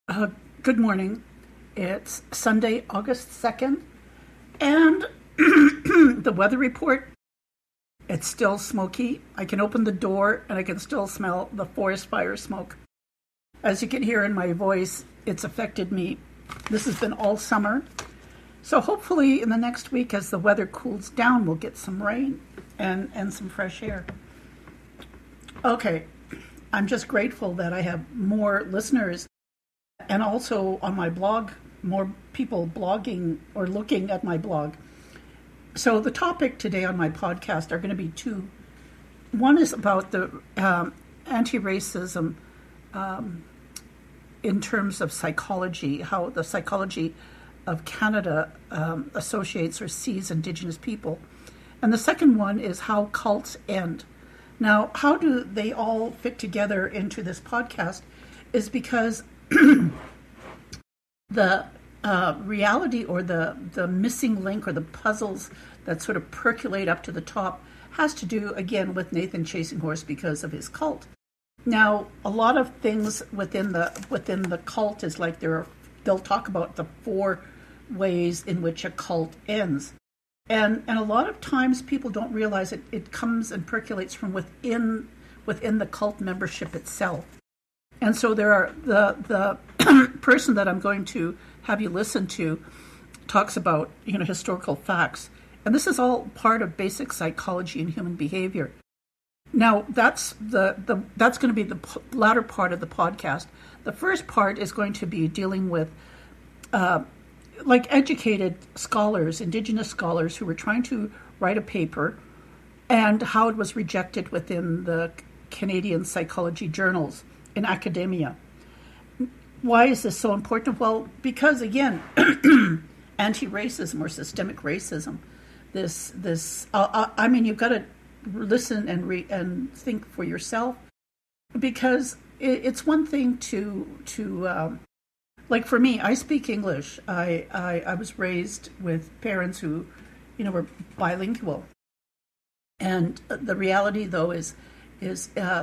Uh, Good morning. It's Sunday, August 2nd, and the weather report, it's still smoky. I can open the door and I can still smell the forest fire smoke. As you can hear in my voice, it's affected me. This has been all summer. So hopefully in the next week, as the weather cools down, we'll get some rain and some fresh air. Okay, I'm just grateful that I have more listeners and also on my blog, more people blogging or looking at my blog. So the topic today on my podcast are going to be two. One is about the anti-racism in terms of psychology, how the psychology of Canada associates or sees Indigenous people. And the second one is how cults end. Now, how do they all fit together into this podcast is because the reality or the missing link or the puzzles that sort of percolate up to the top has to do, again, with Nathan chasing horse because of his cult. Now, a lot of things within the cult is like they'll talk about the 4 ways in which a cult ends. And a lot of times people don't realize it comes and percolates from within the cult membership itself. And so there are the person that I'm going to have you listen to talks about historical facts, and this is all part of basic psychology and human behavior. Now that's that's going to be the latter part of the podcast. The first part is going to be dealing with like educated scholars, Indigenous scholars who were trying to write a paper, and how it was rejected within the Canadian psychology journals in academia. Why is this so important? Well, because again, anti-racism or systemic racism, I mean, you've got to listen and think for yourself, because it's one thing to like for me, I speak English. I was raised with parents who, were bilingual, and the reality though is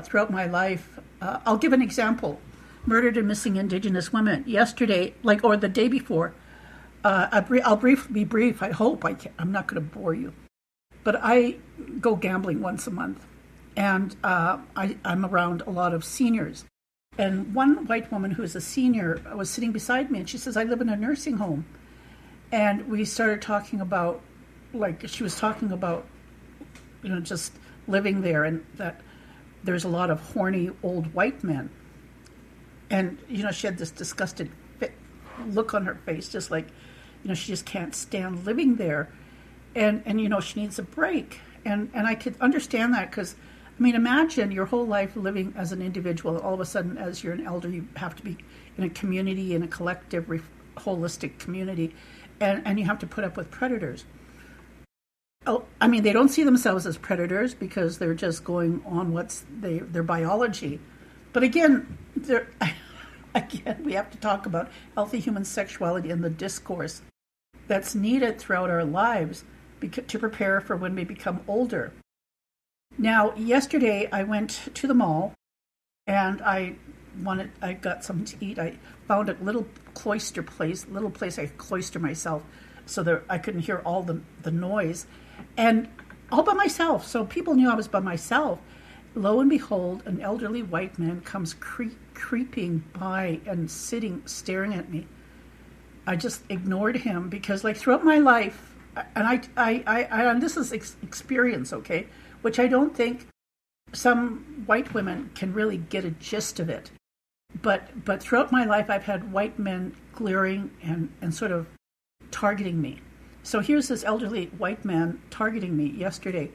throughout my life, I'll give an example. Murdered and missing Indigenous women. Yesterday, or the day before, I'll be brief. I hope I'm not going to bore you. But I go gambling once a month, and I'm around a lot of seniors. And one white woman who is a senior was sitting beside me, and she says, I live in a nursing home. And we started talking about, she was talking about, just living there, and that there's a lot of horny old white men. And, she had this disgusted look on her face, just like, she just can't stand living there. And she needs a break. And I could understand that because, imagine your whole life living as an individual. All of a sudden, as you're an elder, you have to be in a community, in a collective, holistic community, and you have to put up with predators. Oh, they don't see themselves as predators because they're just going on their biology. But again, we have to talk about healthy human sexuality and the discourse that's needed throughout our lives to prepare for when we become older. Now, yesterday I went to the mall and I got something to eat. I found a little place I could cloister myself so that I couldn't hear all the noise, and all by myself. So people knew I was by myself. Lo and behold, an elderly white man comes creeping by and staring at me. I just ignored him because, throughout my life, and and this is experience, okay, which I don't think some white women can really get a gist of it. But throughout my life, I've had white men glaring and sort of targeting me. So here's this elderly white man targeting me yesterday.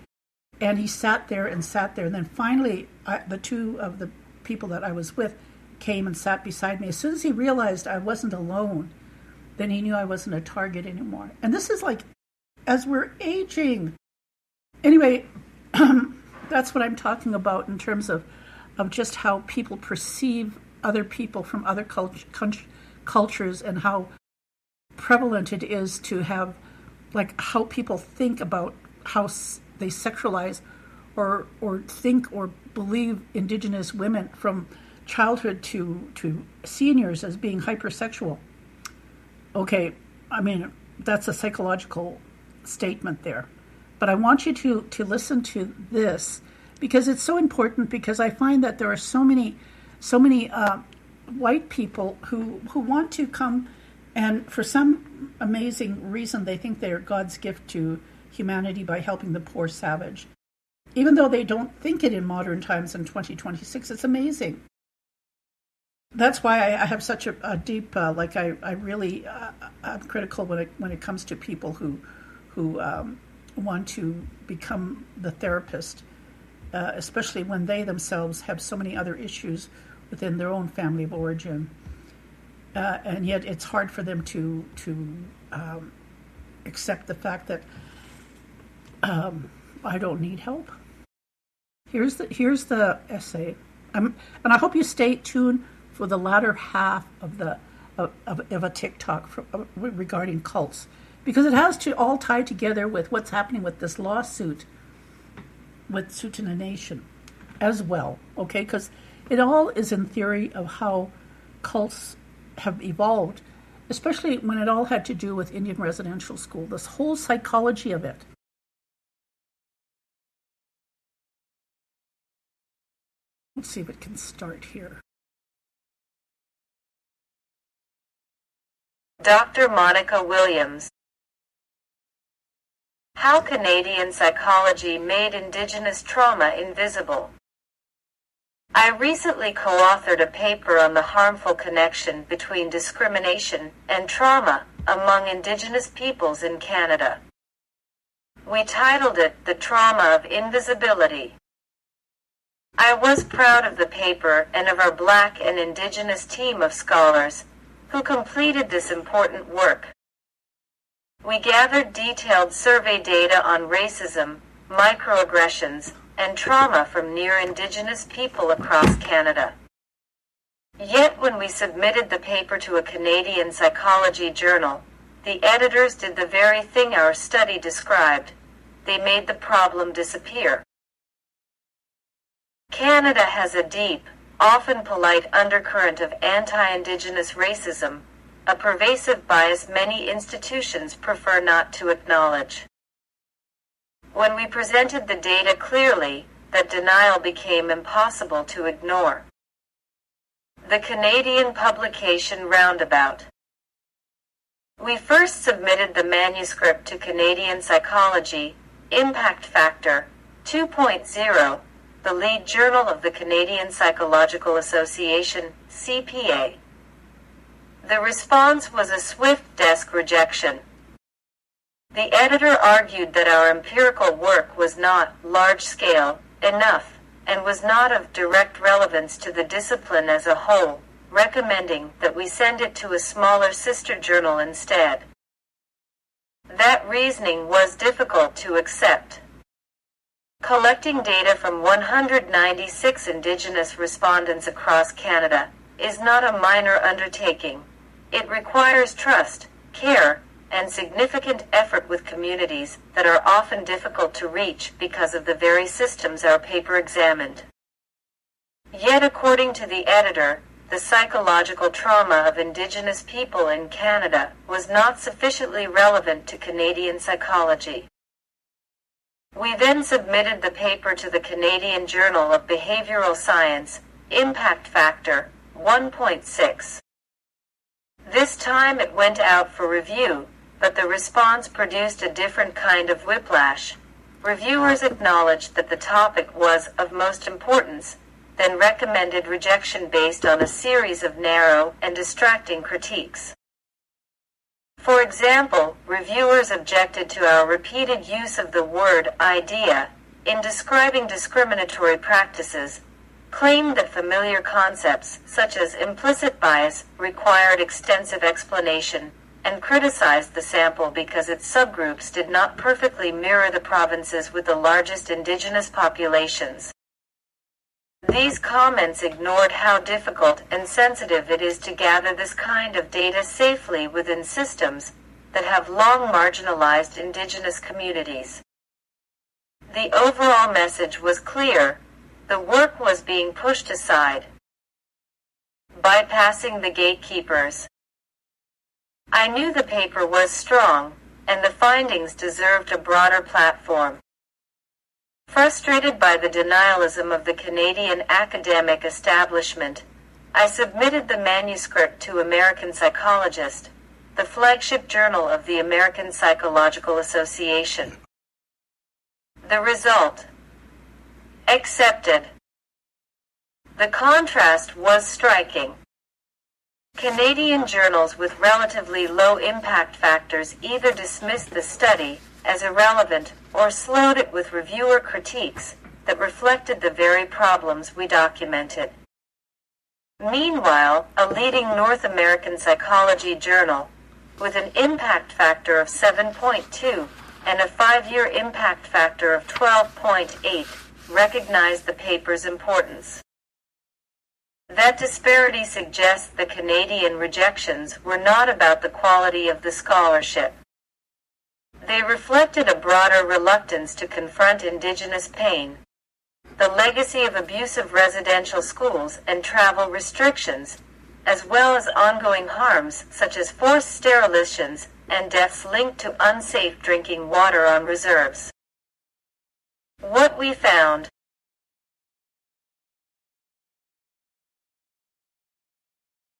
And he sat there, and then finally, the 2 of the people that I was with came and sat beside me. As soon as he realized I wasn't alone, then he knew I wasn't a target anymore. And this is as we're aging. Anyway, that's what I'm talking about in terms of just how people perceive other people from other cultures and how prevalent it is to have, how people think about how they sexualize or think or believe Indigenous women from childhood to seniors as being hypersexual. Okay, I mean, that's a psychological statement there. But I want you to listen to this because it's so important, because I find that there are so many white people who want to come, and for some amazing reason they think they're God's gift to humanity by helping the poor savage. Even though they don't think it in modern times in 2026, it's amazing. That's why I have such a deep, I really, I'm critical when it comes to people who want to become the therapist, especially when they themselves have so many other issues within their own family of origin, and yet it's hard for them to accept the fact that I don't need help. Here's the essay, and I hope you stay tuned for the latter half of a TikTok regarding cults, because it has to all tie together with what's happening with this lawsuit with Tsuut'ina Nation as well. Okay, because it all is in theory of how cults have evolved, especially when it all had to do with Indian residential school, this whole psychology of it. Let's see if it can start here. Dr. Monica Williams. How Canadian Psychology Made Indigenous Trauma Invisible. I recently co-authored a paper on the harmful connection between discrimination and trauma among Indigenous peoples in Canada. We titled it The Trauma of Invisibility. I was proud of the paper and of our Black and Indigenous team of scholars who completed this important work. We gathered detailed survey data on racism, microaggressions, and trauma from near Indigenous people across Canada. Yet when we submitted the paper to a Canadian psychology journal, the editors did the very thing our study described. They made the problem disappear. Canada has a deep, often polite undercurrent of anti-Indigenous racism, a pervasive bias many institutions prefer not to acknowledge. When we presented the data clearly, that denial became impossible to ignore. The Canadian publication Roundabout. We first submitted the manuscript to Canadian Psychology, Impact Factor 2.0, the lead journal of the Canadian Psychological Association, CPA. The response was a swift desk rejection. The editor argued that our empirical work was not large-scale enough and was not of direct relevance to the discipline as a whole, recommending that we send it to a smaller sister journal instead. That reasoning was difficult to accept. Collecting data from 196 Indigenous respondents across Canada is not a minor undertaking. It requires trust, care, and significant effort with communities that are often difficult to reach because of the very systems our paper examined. Yet according to the editor, the psychological trauma of Indigenous people in Canada was not sufficiently relevant to Canadian psychology. We then submitted the paper to the Canadian Journal of Behavioral Science, Impact Factor 1.6. This time it went out for review, but the response produced a different kind of whiplash. Reviewers acknowledged that the topic was of most importance, then recommended rejection based on a series of narrow and distracting critiques. For example, reviewers objected to our repeated use of the word idea in describing discriminatory practices, claimed that familiar concepts such as implicit bias required extensive explanation, and criticized the sample because its subgroups did not perfectly mirror the provinces with the largest Indigenous populations. These comments ignored how difficult and sensitive it is to gather this kind of data safely within systems that have long marginalized Indigenous communities. The overall message was clear: the work was being pushed aside. bypassing the gatekeepers. I knew the paper was strong, and the findings deserved a broader platform. Frustrated by the denialism of the Canadian academic establishment, I submitted the manuscript to American Psychologist, the flagship journal of the American Psychological Association. The result: accepted. The contrast was striking. Canadian journals with relatively low impact factors either dismissed the study as irrelevant or slowed it with reviewer critiques that reflected the very problems we documented. Meanwhile, a leading North American psychology journal, with an impact factor of 7.2 and a 5-year impact factor of 12.8, recognized the paper's importance. That disparity suggests the Canadian rejections were not about the quality of the scholarship. They reflected a broader reluctance to confront Indigenous pain, the legacy of abusive residential schools and travel restrictions, as well as ongoing harms such as forced sterilizations and deaths linked to unsafe drinking water on reserves. What we found: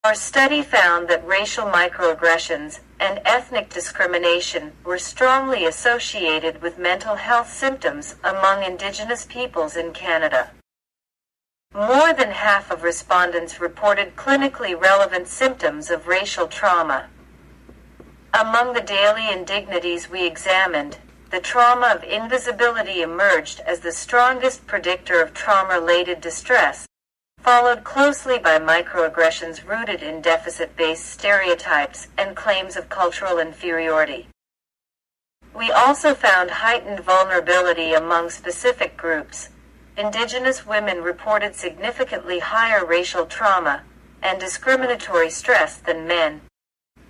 our study found that racial microaggressions and ethnic discrimination were strongly associated with mental health symptoms among Indigenous peoples in Canada. More than half of respondents reported clinically relevant symptoms of racial trauma. Among the daily indignities we examined, the trauma of invisibility emerged as the strongest predictor of trauma-related distress, followed closely by microaggressions rooted in deficit-based stereotypes and claims of cultural inferiority. We also found heightened vulnerability among specific groups. Indigenous women reported significantly higher racial trauma and discriminatory stress than men,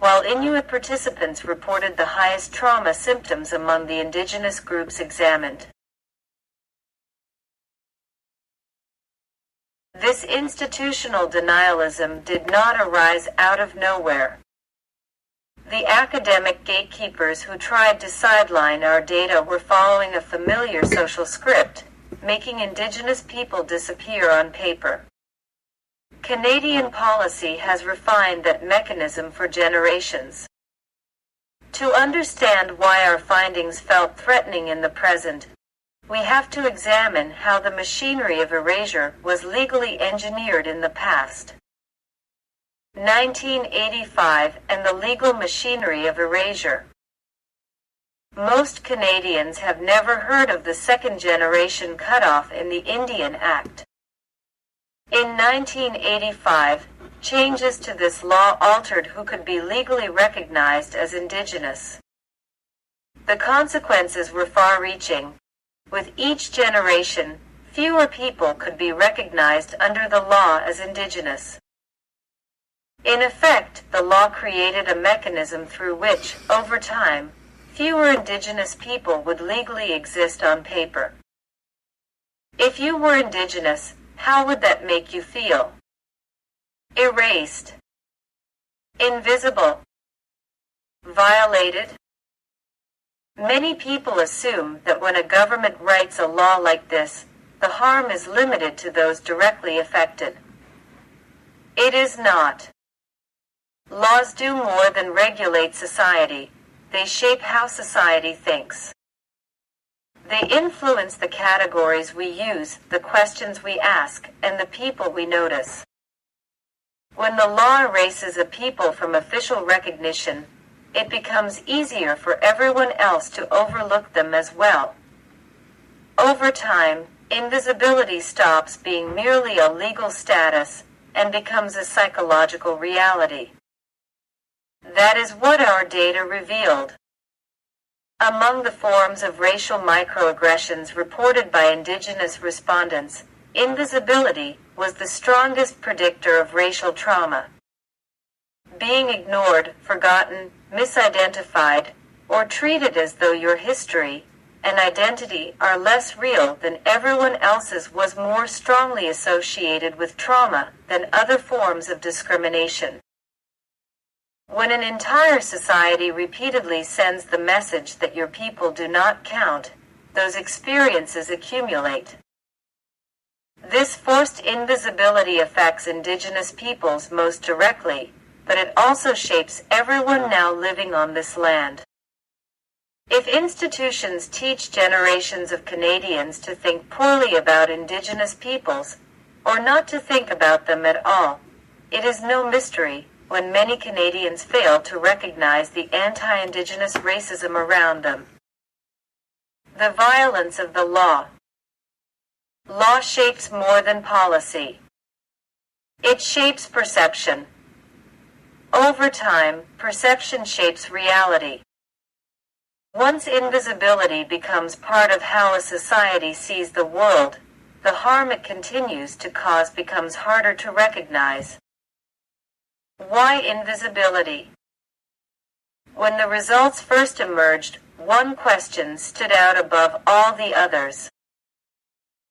while Inuit participants reported the highest trauma symptoms among the Indigenous groups examined. This institutional denialism did not arise out of nowhere. The academic gatekeepers who tried to sideline our data were following a familiar social script, making Indigenous people disappear on paper. Canadian policy has refined that mechanism for generations. To understand why our findings felt threatening in the present, we have to examine how the machinery of erasure was legally engineered in the past. 1985 and the legal machinery of erasure. Most Canadians have never heard of the second-generation cutoff in the Indian Act. In 1985, changes to this law altered who could be legally recognized as Indigenous. The consequences were far-reaching. With each generation, fewer people could be recognized under the law as Indigenous. In effect, the law created a mechanism through which, over time, fewer Indigenous people would legally exist on paper. If you were Indigenous, how would that make you feel? Erased. Invisible. Violated. Many people assume that when a government writes a law like this, the harm is limited to those directly affected. It is not. Laws do more than regulate society. They shape how society thinks. They influence the categories we use, the questions we ask, and the people we notice. When the law erases a people from official recognition, it becomes easier for everyone else to overlook them as well. Over time, invisibility stops being merely a legal status and becomes a psychological reality. That is what our data revealed. Among the forms of racial microaggressions reported by Indigenous respondents, invisibility was the strongest predictor of racial trauma. Being ignored, forgotten, misidentified, or treated as though your history, and identity are less real than everyone else's was more strongly associated with trauma than other forms of discrimination. When an entire society repeatedly sends the message that your people do not count, those experiences accumulate. This forced invisibility affects Indigenous peoples most directly, but it also shapes everyone now living on this land. If institutions teach generations of Canadians to think poorly about Indigenous peoples, or not to think about them at all, it is no mystery when many Canadians fail to recognize the anti-Indigenous racism around them. The violence of the law. Law shapes more than policy. It shapes perception. Over time, perception shapes reality. Once invisibility becomes part of how a society sees the world, the harm it continues to cause becomes harder to recognize. Why invisibility? When the results first emerged, one question stood out above all the others.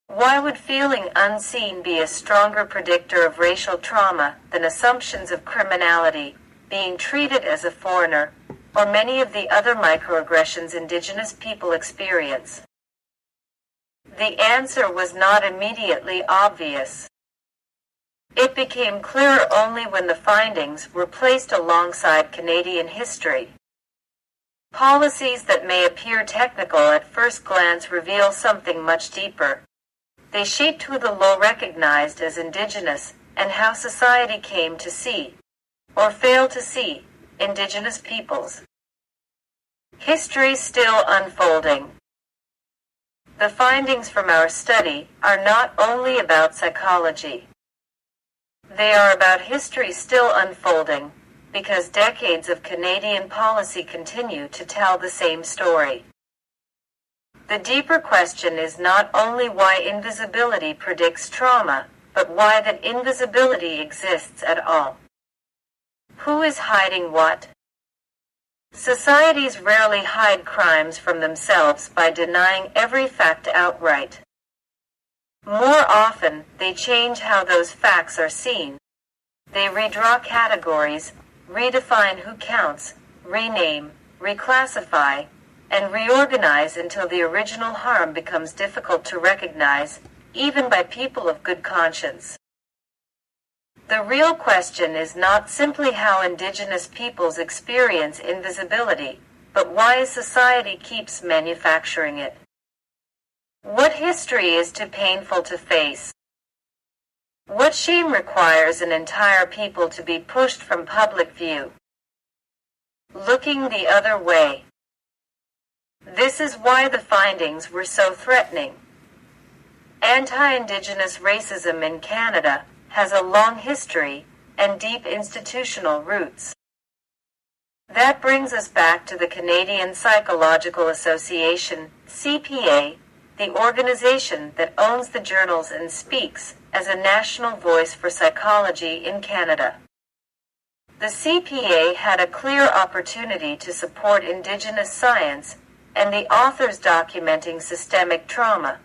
Why would feeling unseen be a stronger predictor of racial trauma than assumptions of criminality, being treated as a foreigner, or many of the other microaggressions Indigenous people experience? The answer was not immediately obvious. It became clearer only when the findings were placed alongside Canadian history. Policies that may appear technical at first glance reveal something much deeper. They shaped who the law recognized as Indigenous and how society came to see, or failed to see, Indigenous peoples. History still unfolding. The findings from our study are not only about psychology. They are about history still unfolding, because decades of Canadian policy continue to tell the same story. The deeper question is not only why invisibility predicts trauma, but why that invisibility exists at all. Who is hiding what? Societies rarely hide crimes from themselves by denying every fact outright. More often, they change how those facts are seen. They redraw categories, redefine who counts, rename, reclassify, and reorganize until the original harm becomes difficult to recognize, even by people of good conscience. The real question is not simply how Indigenous peoples experience invisibility, but why society keeps manufacturing it. What history is too painful to face? What shame requires an entire people to be pushed from public view? Looking the other way. This is why the findings were so threatening. Anti-Indigenous racism in Canada has a long history and deep institutional roots. That brings us back to the Canadian Psychological Association, CPA, the organization that owns the journals and speaks as a national voice for psychology in Canada. The CPA had a clear opportunity to support Indigenous science and the authors documenting systemic trauma.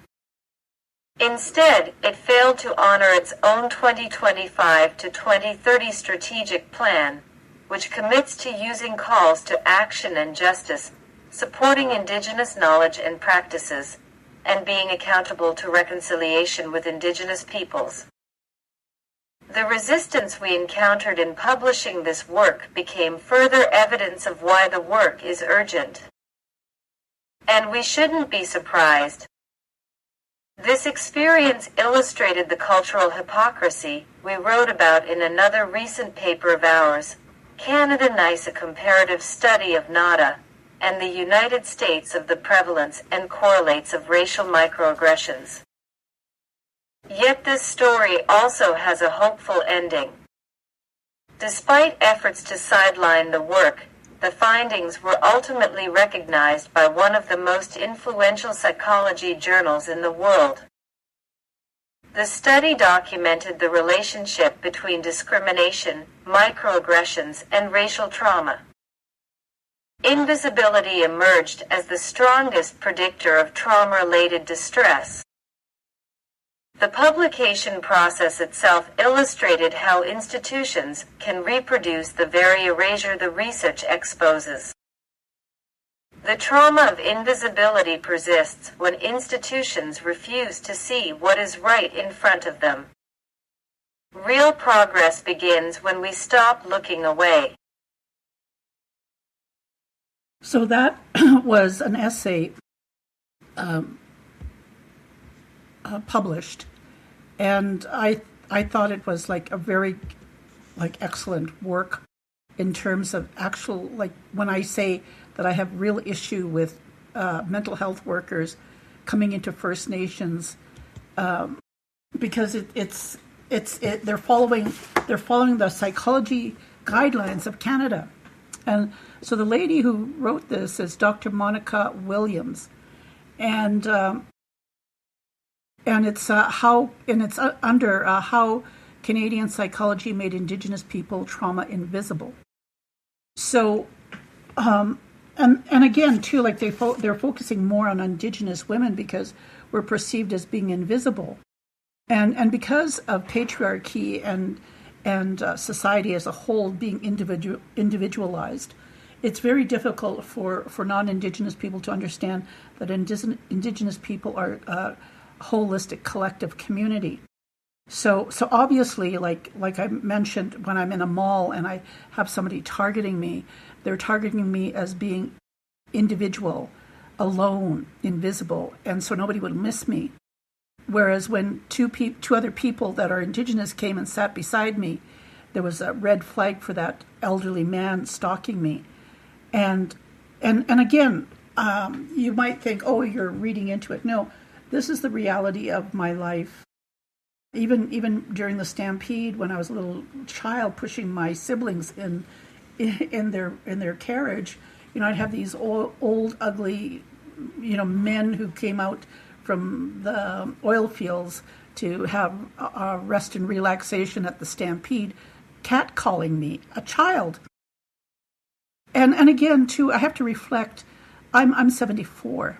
Instead, it failed to honor its own 2025 to 2030 strategic plan, which commits to using calls to action and justice, supporting Indigenous knowledge and practices, and being accountable to reconciliation with Indigenous peoples. The resistance we encountered in publishing this work became further evidence of why the work is urgent. And we shouldn't be surprised. This experience illustrated the cultural hypocrisy we wrote about in another recent paper of ours, Canada NICE, a comparative study of NADA, and the United States of the prevalence and correlates of racial microaggressions. Yet this story also has a hopeful ending. Despite efforts to sideline the work, the findings were ultimately recognized by one of the most influential psychology journals in the world. The study documented the relationship between discrimination, microaggressions, and racial trauma. Invisibility emerged as the strongest predictor of trauma-related distress. The publication process itself illustrated how institutions can reproduce the very erasure the research exposes. The trauma of invisibility persists when institutions refuse to see what is right in front of them. Real progress begins when we stop looking away. So that was an essay published, and I thought it was like a very excellent work in terms of actual, like, when I say that I have real issue with mental health workers coming into First Nations, because they're following the psychology guidelines of Canada. And so the lady who wrote this is Dr. Monica Williams, and it's under how Canadian psychology made Indigenous people trauma invisible. So, and again too, like they're focusing more on Indigenous women because we're perceived as being invisible, and because of patriarchy and society as a whole being individualized, it's very difficult for non-Indigenous people to understand that Indigenous people are a holistic collective community. So obviously, like I mentioned, when I'm in a mall and I have somebody targeting me, they're targeting me as being individual, alone, invisible, and so nobody would miss me. Whereas when two other people that are Indigenous came and sat beside me, there was a red flag for that elderly man stalking me. And again, you might think, oh, you're reading into it. No, this is the reality of my life. Even during the stampede, when I was a little child pushing my siblings in their carriage, I'd have these old ugly, men who came out from the oil fields to have rest and relaxation at the stampede, catcalling me, a child. And again, too, I have to reflect, I'm 74,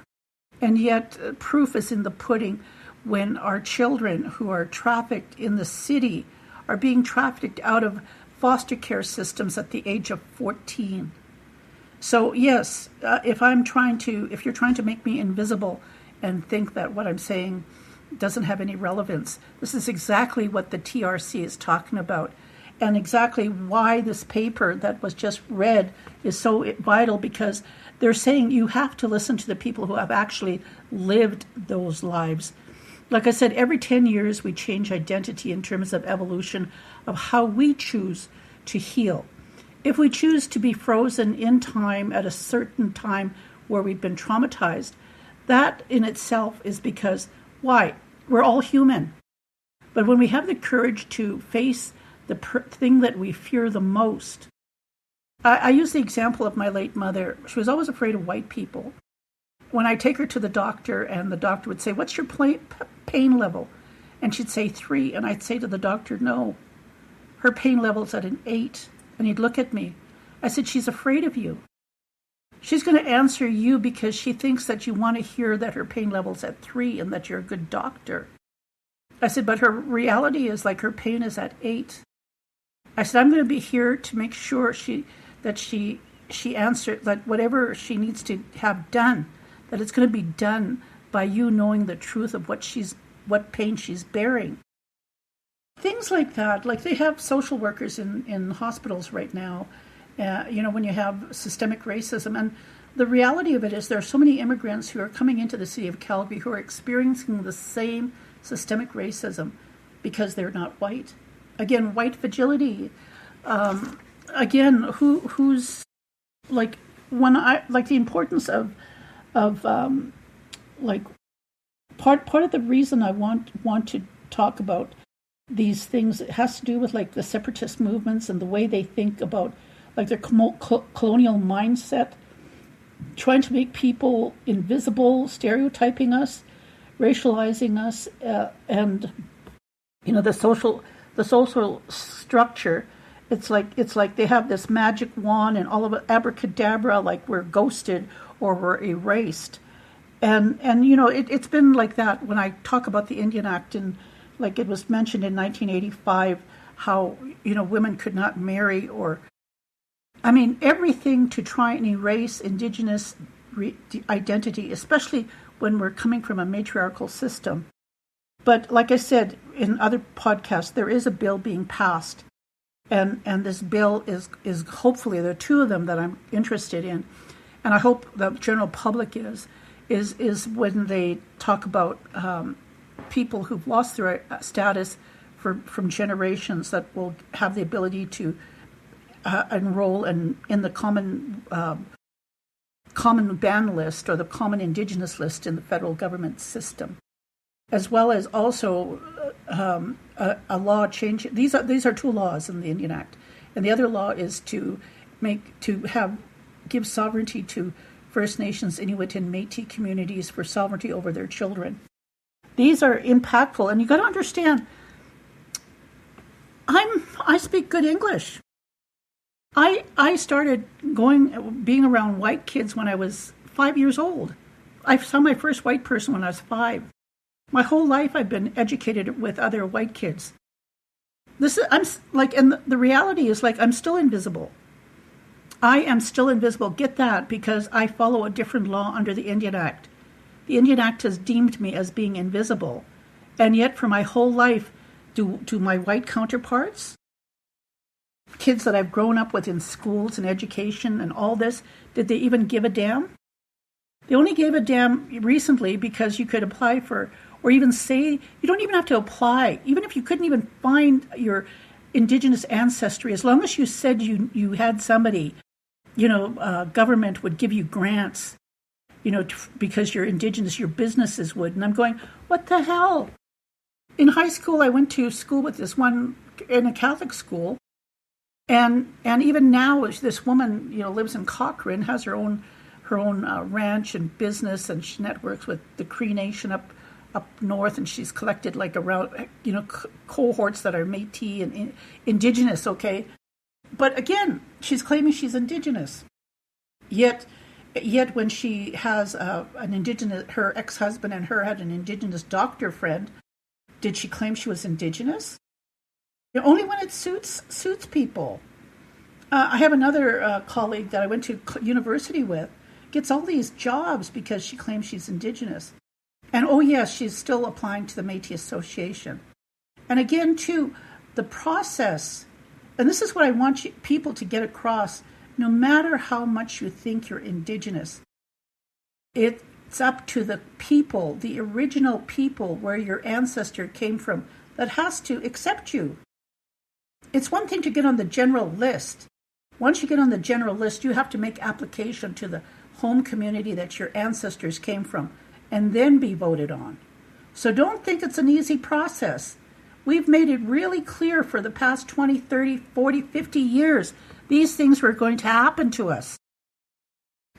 and yet proof is in the pudding when our children who are trafficked in the city are being trafficked out of foster care systems at the age of 14. So yes, if you're trying to make me invisible and think that what I'm saying doesn't have any relevance, this is exactly what the TRC is talking about, and exactly why this paper that was just read is so vital, because they're saying you have to listen to the people who have actually lived those lives. Like I said, every 10 years we change identity in terms of evolution of how we choose to heal. If we choose to be frozen in time at a certain time where we've been traumatized, that in itself is because, why? We're all human. But when we have the courage to face the thing that we fear the most, I use the example of my late mother. She was always afraid of white people. When I take her to the doctor and the doctor would say, what's your pain level? And she'd say 3. And I'd say to the doctor, no, her pain level's at an 8. And he'd look at me. I said, she's afraid of you. She's going to answer you because she thinks that you want to hear that her pain level's at 3 and that you're a good doctor. I said, but her reality is like her pain is at 8. I said, I'm going to be here to make sure she answered, that whatever she needs to have done, that it's going to be done by you knowing the truth of what pain she's bearing. Things like that, like they have social workers in hospitals right now, when you have systemic racism. And the reality of it is there are so many immigrants who are coming into the city of Calgary who are experiencing the same systemic racism because they're not white. Again, white fragility. Again, who's like when I like the importance of like part of the reason I want to talk about these things, it has to do with like the separatist movements and the way they think about like their colonial mindset, trying to make people invisible, stereotyping us, racializing us, and the social structure It's like they have this magic wand and all of it abracadabra, like we're ghosted or we're erased. And it's been like that when I talk about the Indian Act, and like it was mentioned in 1985, how women could not marry, or everything to try and erase Indigenous identity, especially when we're coming from a matriarchal system. But like I said in other podcasts, there is a bill being passed. And this bill is hopefully, there are two of them that I'm interested in, and I hope the general public is when they talk about people who've lost their status from generations, that will have the ability to enroll in the common ban list or the common Indigenous list in the federal government system, as well as also a law change. These are two laws in the Indian Act, and the other law is to give sovereignty to First Nations, Inuit, and Métis communities for sovereignty over their children. These are impactful, and you got to understand. I speak good English. I started being around white kids when I was 5 years old. I saw my first white person when I was 5. My whole life I've been educated with other white kids. And the reality is, like, I'm still invisible. I am still invisible. Get that, because I follow a different law under the Indian Act. The Indian Act has deemed me as being invisible. And yet for my whole life, do my white counterparts, kids that I've grown up with in schools and education and all this, did they even give a damn? They only gave a damn recently because you could apply for, or even say, you don't even have to apply. Even if you couldn't even find your Indigenous ancestry, as long as you said you had somebody, government would give you grants, because you're Indigenous, your businesses would. And I'm going, what the hell? In high school, I went to school with this one in a Catholic school. And even now, this woman, lives in Cochrane, has her own ranch and business, and she networks with the Cree Nation up north, and she's collected like around, cohorts that are Métis and Indigenous, okay? But again, she's claiming she's Indigenous. Yet when she has an Indigenous, her ex-husband and her had an Indigenous doctor friend, did she claim she was Indigenous? Only when it suits people. I have another colleague that I went to university with, gets all these jobs because she claims she's Indigenous. And oh yes, she's still applying to the Métis Association. And again, too, the process, and this is what I want people to get across, no matter how much you think you're Indigenous, it's up to the people, the original people where your ancestor came from, that has to accept you. It's one thing to get on the general list. Once you get on the general list, you have to make application to the home community that your ancestors came from, and then be voted on. So don't think it's an easy process. We've made it really clear for the past 20, 30, 40, 50 years, these things were going to happen to us.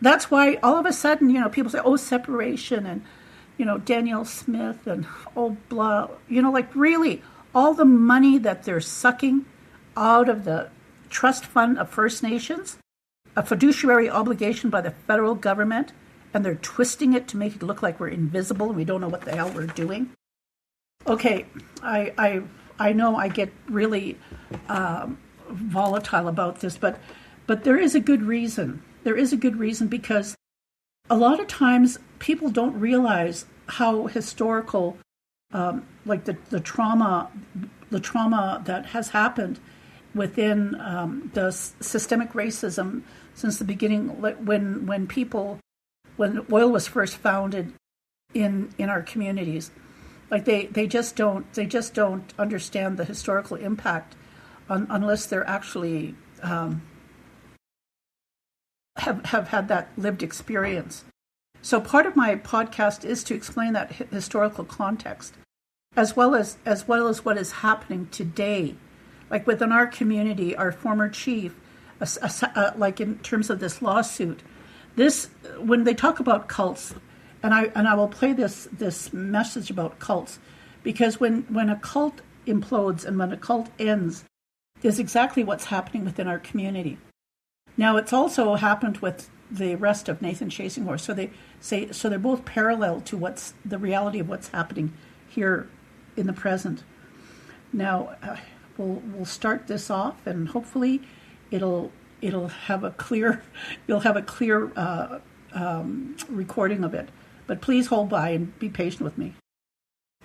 That's why all of a sudden, people say, oh, separation, and, Danielle Smith, and oh, blah. Really, all the money that they're sucking out of the trust fund of First Nations, a fiduciary obligation by the federal government, and they're twisting it to make it look like we're invisible and we don't know what the hell we're doing. Okay, I know I get really volatile about this, but there is a good reason. There is a good reason, because a lot of times people don't realize how historical, like the trauma that has happened within the systemic racism since the beginning, when oil was first founded in our communities. Like they just don't understand the historical impact unless they're actually have had that lived experience. So part of my podcast is to explain that historical context, as well as what is happening today. Like within our community, our former chief, like in terms of this lawsuit, when they talk about cults, and I will play this message about cults, because when a cult implodes and when a cult ends, is exactly what's happening within our community. Now, it's also happened with the arrest of Nathan Chasinghorse. So they're both parallel to what's the reality of what's happening here in the present. Now, we'll start this off, and hopefully, you'll have a clear recording of it. But please hold by and be patient with me.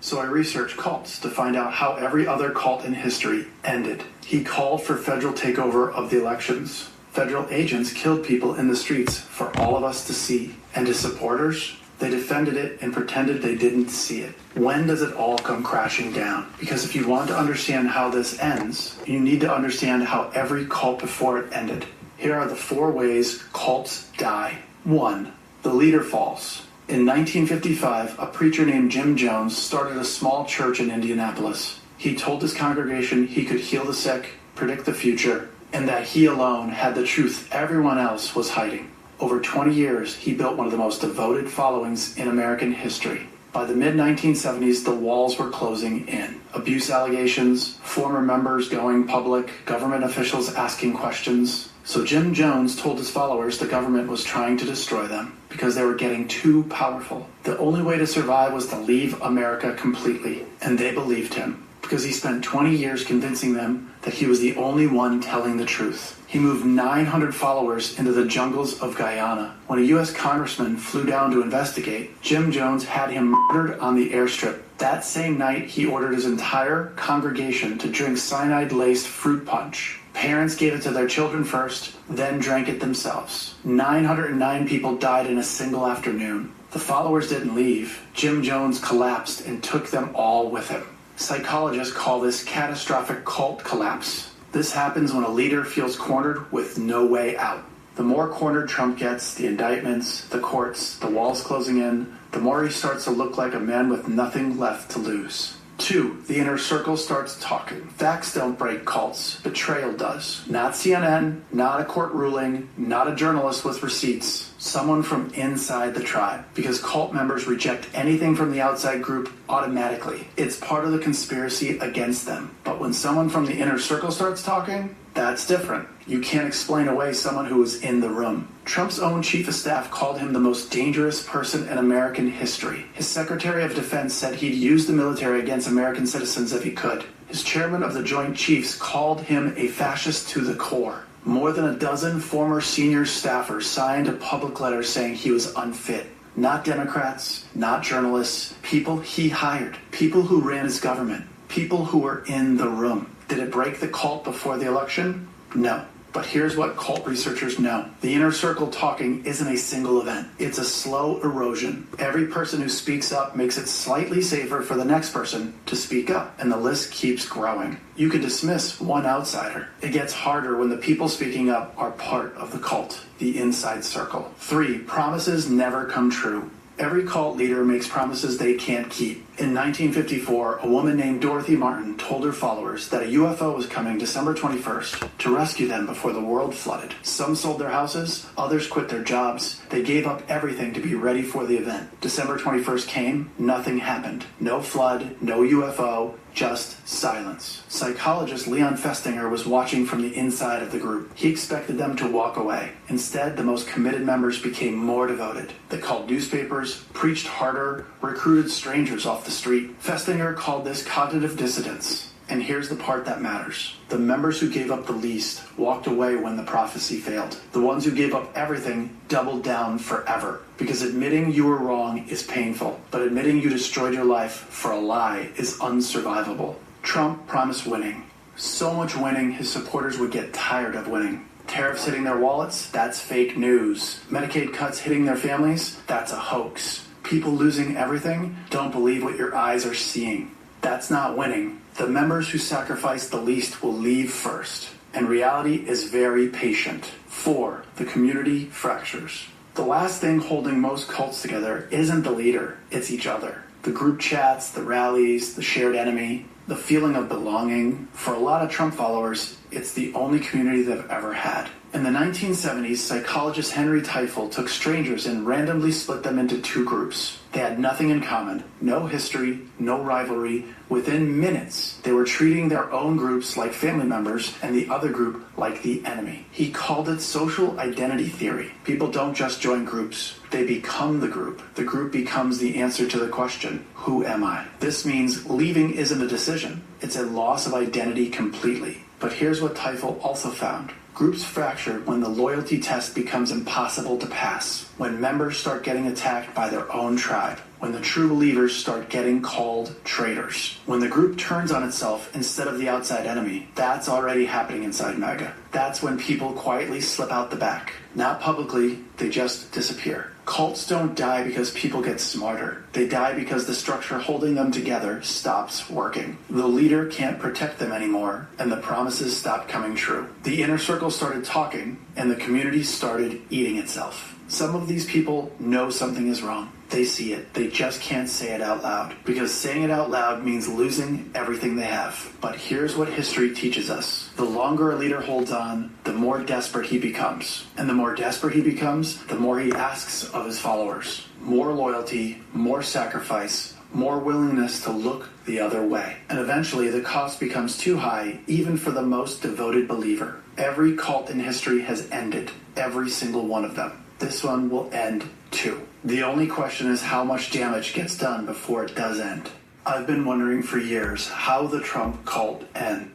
So I researched cults to find out how every other cult in history ended. He called for federal takeover of the elections. Federal agents killed people in the streets for all of us to see. And his supporters, they defended it and pretended they didn't see it. When does it all come crashing down? Because if you want to understand how this ends, you need to understand how every cult before it ended. Here are the 4 ways cults die. 1. The leader falls. In 1955, a preacher named Jim Jones started a small church in Indianapolis. He told his congregation he could heal the sick, predict the future, and that he alone had the truth everyone else was hiding. Over 20 years, he built one of the most devoted followings in American history. By the mid-1970s, the walls were closing in. Abuse allegations, former members going public, government officials asking questions. So Jim Jones told his followers the government was trying to destroy them because they were getting too powerful. The only way to survive was to leave America completely, and they believed him because he spent 20 years convincing them that he was the only one telling the truth. He moved 900 followers into the jungles of Guyana. When a U.S. congressman flew down to investigate, Jim Jones had him murdered on the airstrip. That same night, he ordered his entire congregation to drink cyanide-laced fruit punch. Parents gave it to their children first, then drank it themselves. 909 people died in a single afternoon. The followers didn't leave. Jim Jones collapsed and took them all with him. Psychologists call this catastrophic cult collapse. This happens when a leader feels cornered with no way out. The more cornered Trump gets, the indictments, the courts, the walls closing in, the more he starts to look like a man with nothing left to lose. 2, the inner circle starts talking. Facts don't break cults. Betrayal does. Not CNN, not a court ruling, not a journalist with receipts. Someone from inside the tribe. Because cult members reject anything from the outside group automatically. It's part of the conspiracy against them. But when someone from the inner circle starts talking, that's different. You can't explain away someone who was in the room. Trump's own chief of staff called him the most dangerous person in American history. His Secretary of Defense said he'd use the military against American citizens if he could. His chairman of the Joint Chiefs called him a fascist to the core. More than a dozen former senior staffers signed a public letter saying he was unfit. Not Democrats, not journalists, people he hired, people who ran his government, people who were in the room. Did it break the cult before the election? No. But here's what cult researchers know. The inner circle talking isn't a single event. It's a slow erosion. Every person who speaks up makes it slightly safer for the next person to speak up, and the list keeps growing. You can dismiss one outsider. It gets harder when the people speaking up are part of the cult, the inside circle. 3, promises never come true. Every cult leader makes promises they can't keep. In 1954, a woman named Dorothy Martin told her followers that a UFO was coming December 21st to rescue them before the world flooded. Some sold their houses, others quit their jobs. They gave up everything to be ready for the event. December 21st came, nothing happened. No flood, no UFO, just silence. Psychologist Leon Festinger was watching from the inside of the group. He expected them to walk away. Instead, the most committed members became more devoted. They called newspapers, preached harder, recruited strangers off the street. Festinger called this cognitive dissonance. And here's the part that matters. The members who gave up the least walked away when the prophecy failed. The ones who gave up everything doubled down forever. Because admitting you were wrong is painful, but admitting you destroyed your life for a lie is unsurvivable. Trump promised winning. So much winning, his supporters would get tired of winning. Tariffs hitting their wallets, that's fake news. Medicaid cuts hitting their families, that's a hoax. People losing everything, don't believe what your eyes are seeing. That's not winning. The members who sacrifice the least will leave first. And reality is very patient. 4, the community fractures. The last thing holding most cults together isn't the leader, it's each other. The group chats, the rallies, the shared enemy, the feeling of belonging. For a lot of Trump followers, it's the only community they've ever had. In the 1970s, psychologist Henry Teifel took strangers and randomly split them into two groups. They had nothing in common, no history, no rivalry. Within minutes, they were treating their own groups like family members and the other group like the enemy. He called it social identity theory. People don't just join groups, they become the group. The group becomes the answer to the question, who am I? This means leaving isn't a decision. It's a loss of identity completely. But here's what Teifel also found. Groups fracture when the loyalty test becomes impossible to pass, when members start getting attacked by their own tribe, when the true believers start getting called traitors. When the group turns on itself instead of the outside enemy, that's already happening inside MAGA. That's when people quietly slip out the back. Not publicly, they just disappear. Cults don't die because people get smarter. They die because the structure holding them together stops working. The leader can't protect them anymore, and the promises stop coming true. The inner circle started talking, and the community started eating itself. Some of these people know something is wrong. They see it. They just can't say it out loud, because saying it out loud means losing everything they have. But here's what history teaches us. The longer a leader holds on, the more desperate he becomes. And the more desperate he becomes, the more he asks of his followers. More loyalty, more sacrifice, more willingness to look the other way. And eventually the cost becomes too high, even for the most devoted believer. Every cult in history has ended. Every single one of them. This one will end too. The only question is how much damage gets done before it does end. I've been wondering for years how the Trump cult ends.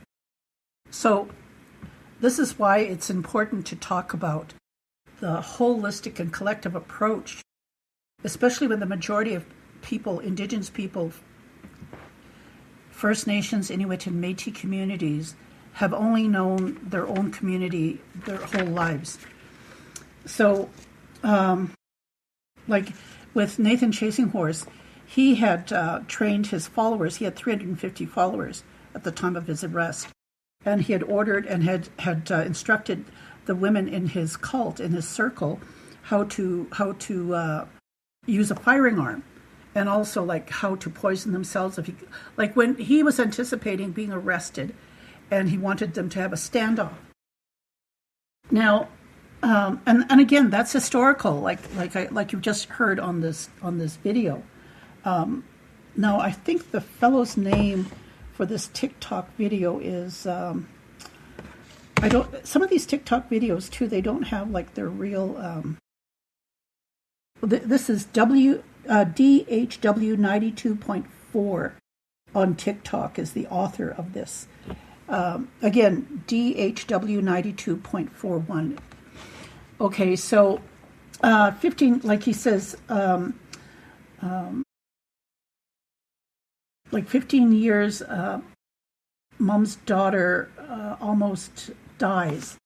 So this is why it's important to talk about the holistic and collective approach, especially when the majority of people, Indigenous people, First Nations, Inuit, and Métis communities have only known their own community their whole lives. So, like with Nathan Chasing Horse, he had trained his followers. He had 350 followers at the time of his arrest. And he had ordered and had instructed the women in his cult, in his circle, how to use a firing arm, and also like how to poison themselves. Like when he was anticipating being arrested, and he wanted them to have a standoff. Now, and again, that's historical, like you've just heard on this video. Now, I think the fellow's name for this TikTok video is some of these TikTok videos too, they don't have like their real this is DHW92.4 on TikTok is the author of this. Again, DHW92.41. Okay, so 15, like he says, like 15 years, mom's daughter almost dies.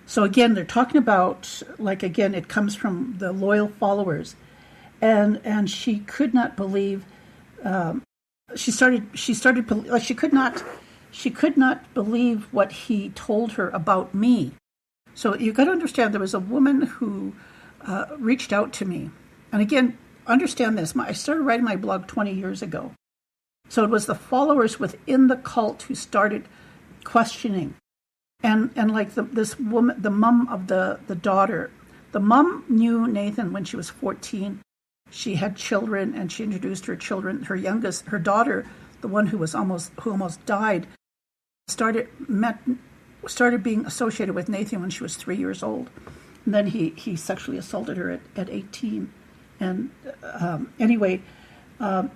So again, they're talking about, like, again, it comes from the loyal followers, and she could not believe. She could not believe what he told her about me. So you got to understand, there was a woman who reached out to me, and again, understand this. I started writing my blog 20 years ago. So it was the followers within the cult who started questioning. And like this woman, the mom of the daughter, the mom knew Nathan when she was 14. She had children, and she introduced her children. Her youngest, her daughter, the one who almost died, started being associated with Nathan when she was 3 years old. And then he sexually assaulted her at 18. And anyway,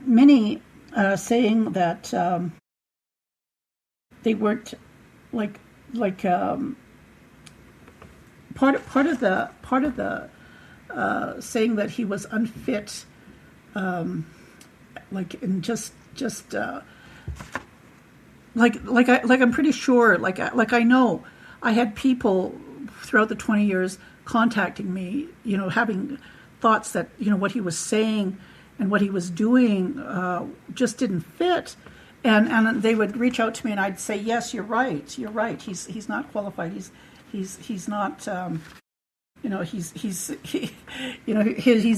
many saying that they weren't like part of the saying that he was unfit, like in just like I'm pretty sure, like I know I had people throughout the 20 years contacting me, having thoughts that what he was saying and what he was doing just didn't fit, and they would reach out to me, and I'd say, yes, you're right. He's not qualified. He's not. He's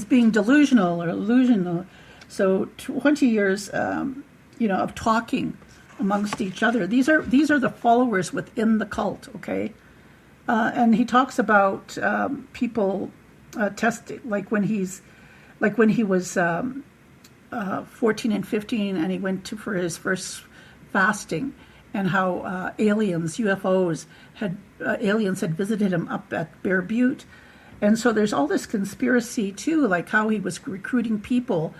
being delusional or illusional. So 20 years, of talking amongst each other. These are the followers within the cult. Okay, And he talks about people testing, like when he was 14 and 15, and he went for his first fasting, and how aliens had visited him up at Bear Butte. And so there's all this conspiracy too, like how he was recruiting people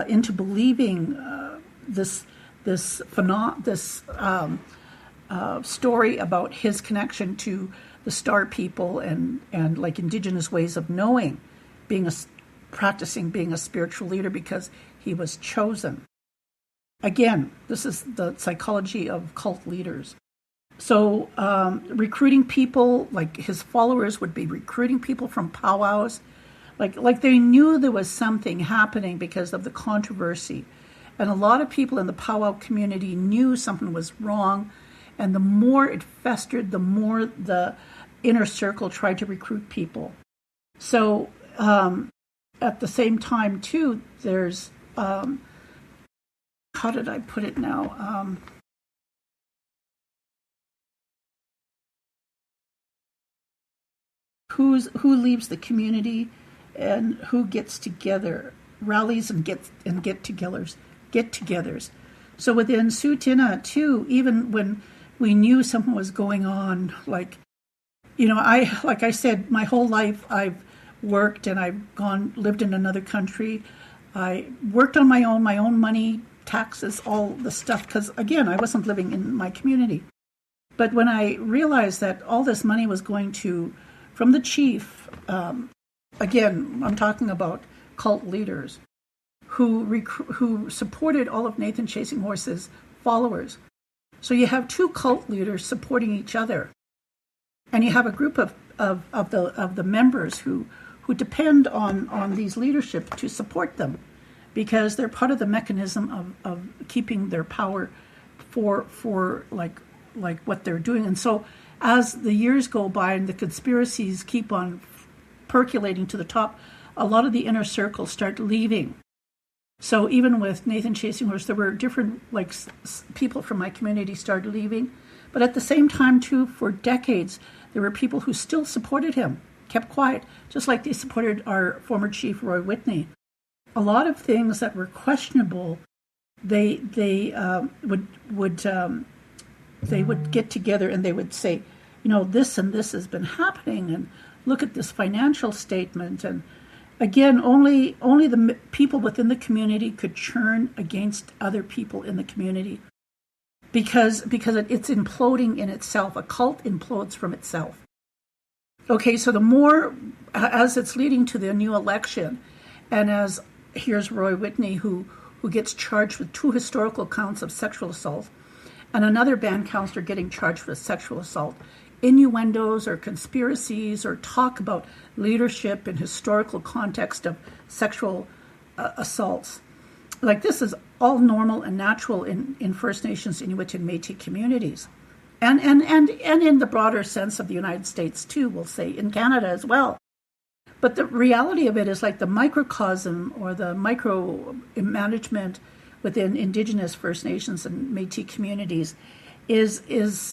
into believing this story about his connection to the star people and like indigenous ways of knowing, practicing being a spiritual leader because he was chosen. Again, this is the psychology of cult leaders. So recruiting people, like his followers would be recruiting people from powwows, like they knew there was something happening because of the controversy. And a lot of people in the powwow community knew something was wrong. And the more it festered, the more the inner circle tried to recruit people. So at the same time, too, there's, how did I put it now? Who leaves the community and who gets together, rallies and get-togethers. So within Tsuut'ina, too, even when we knew something was going on, like I said, my whole life I've worked and I've lived in another country. I worked on my own money, taxes, all the stuff, because again, I wasn't living in my community. But when I realized that all this money was going from the chief, again, I'm talking about cult leaders who supported all of Nathan Chasing Horse's followers. So you have two cult leaders supporting each other, and you have a group of the members who depend on these leadership to support them, because they're part of the mechanism of keeping their power for like what they're doing. And so as the years go by and the conspiracies keep on percolating to the top, a lot of the inner circles start leaving. So even with Nathan Chasing Horse, there were different people from my community started leaving. But at the same time, too, for decades, there were people who still supported him, kept quiet, just like they supported our former chief, Roy Whitney. A lot of things that were questionable, they would get together and they would say, this and this has been happening, and look at this financial statement. And again, only the people within the community could churn against other people in the community, because it's imploding in itself. A cult implodes from itself. Okay, so the more, as it's leading to the new election, and as here's Roy Whitney, who gets charged with 2 historical counts of sexual assault, and another band counselor getting charged with sexual assault, innuendos or conspiracies or talk about leadership in historical context of sexual assaults. Like, this is all normal and natural in First Nations, Inuit, and Métis communities. And in the broader sense of the United States too, we'll say, in Canada as well. But the reality of it is, like, the microcosm or the micro management within Indigenous, First Nations, and Métis communities is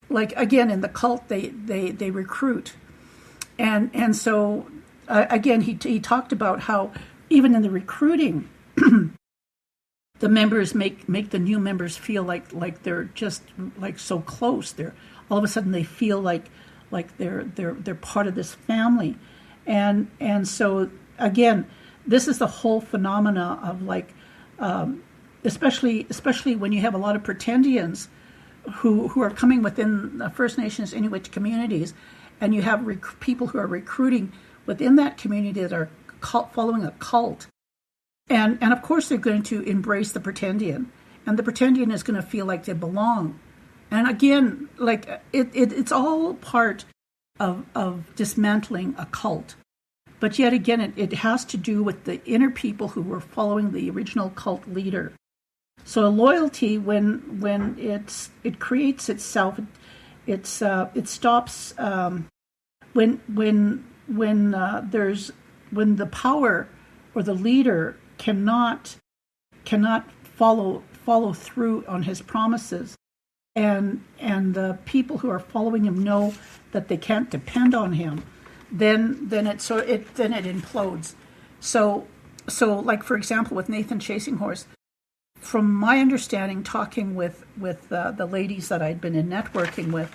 like, again, in the cult, they recruit. And so, again, he talked about how even in the recruiting, the members make the new members feel like they're just like so close. They're all of a sudden they feel like they're part of this family, and so again, this is the whole phenomena of like, especially when you have a lot of pretendians who are coming within the First Nations Inuit communities, and you have people who are recruiting within that community that are following a cult. And of course they're going to embrace the pretendian, and the pretendian is going to feel like they belong. And again, like it's all part of dismantling a cult. But yet again, it has to do with the inner people who were following the original cult leader. So a loyalty, when it creates itself, it stops when the power or the leader cannot follow through on his promises. and the people who are following him know that they can't depend on him, then it implodes. So like, for example, with Nathan Chasing Horse, from my understanding, talking with the ladies that I'd been in networking with,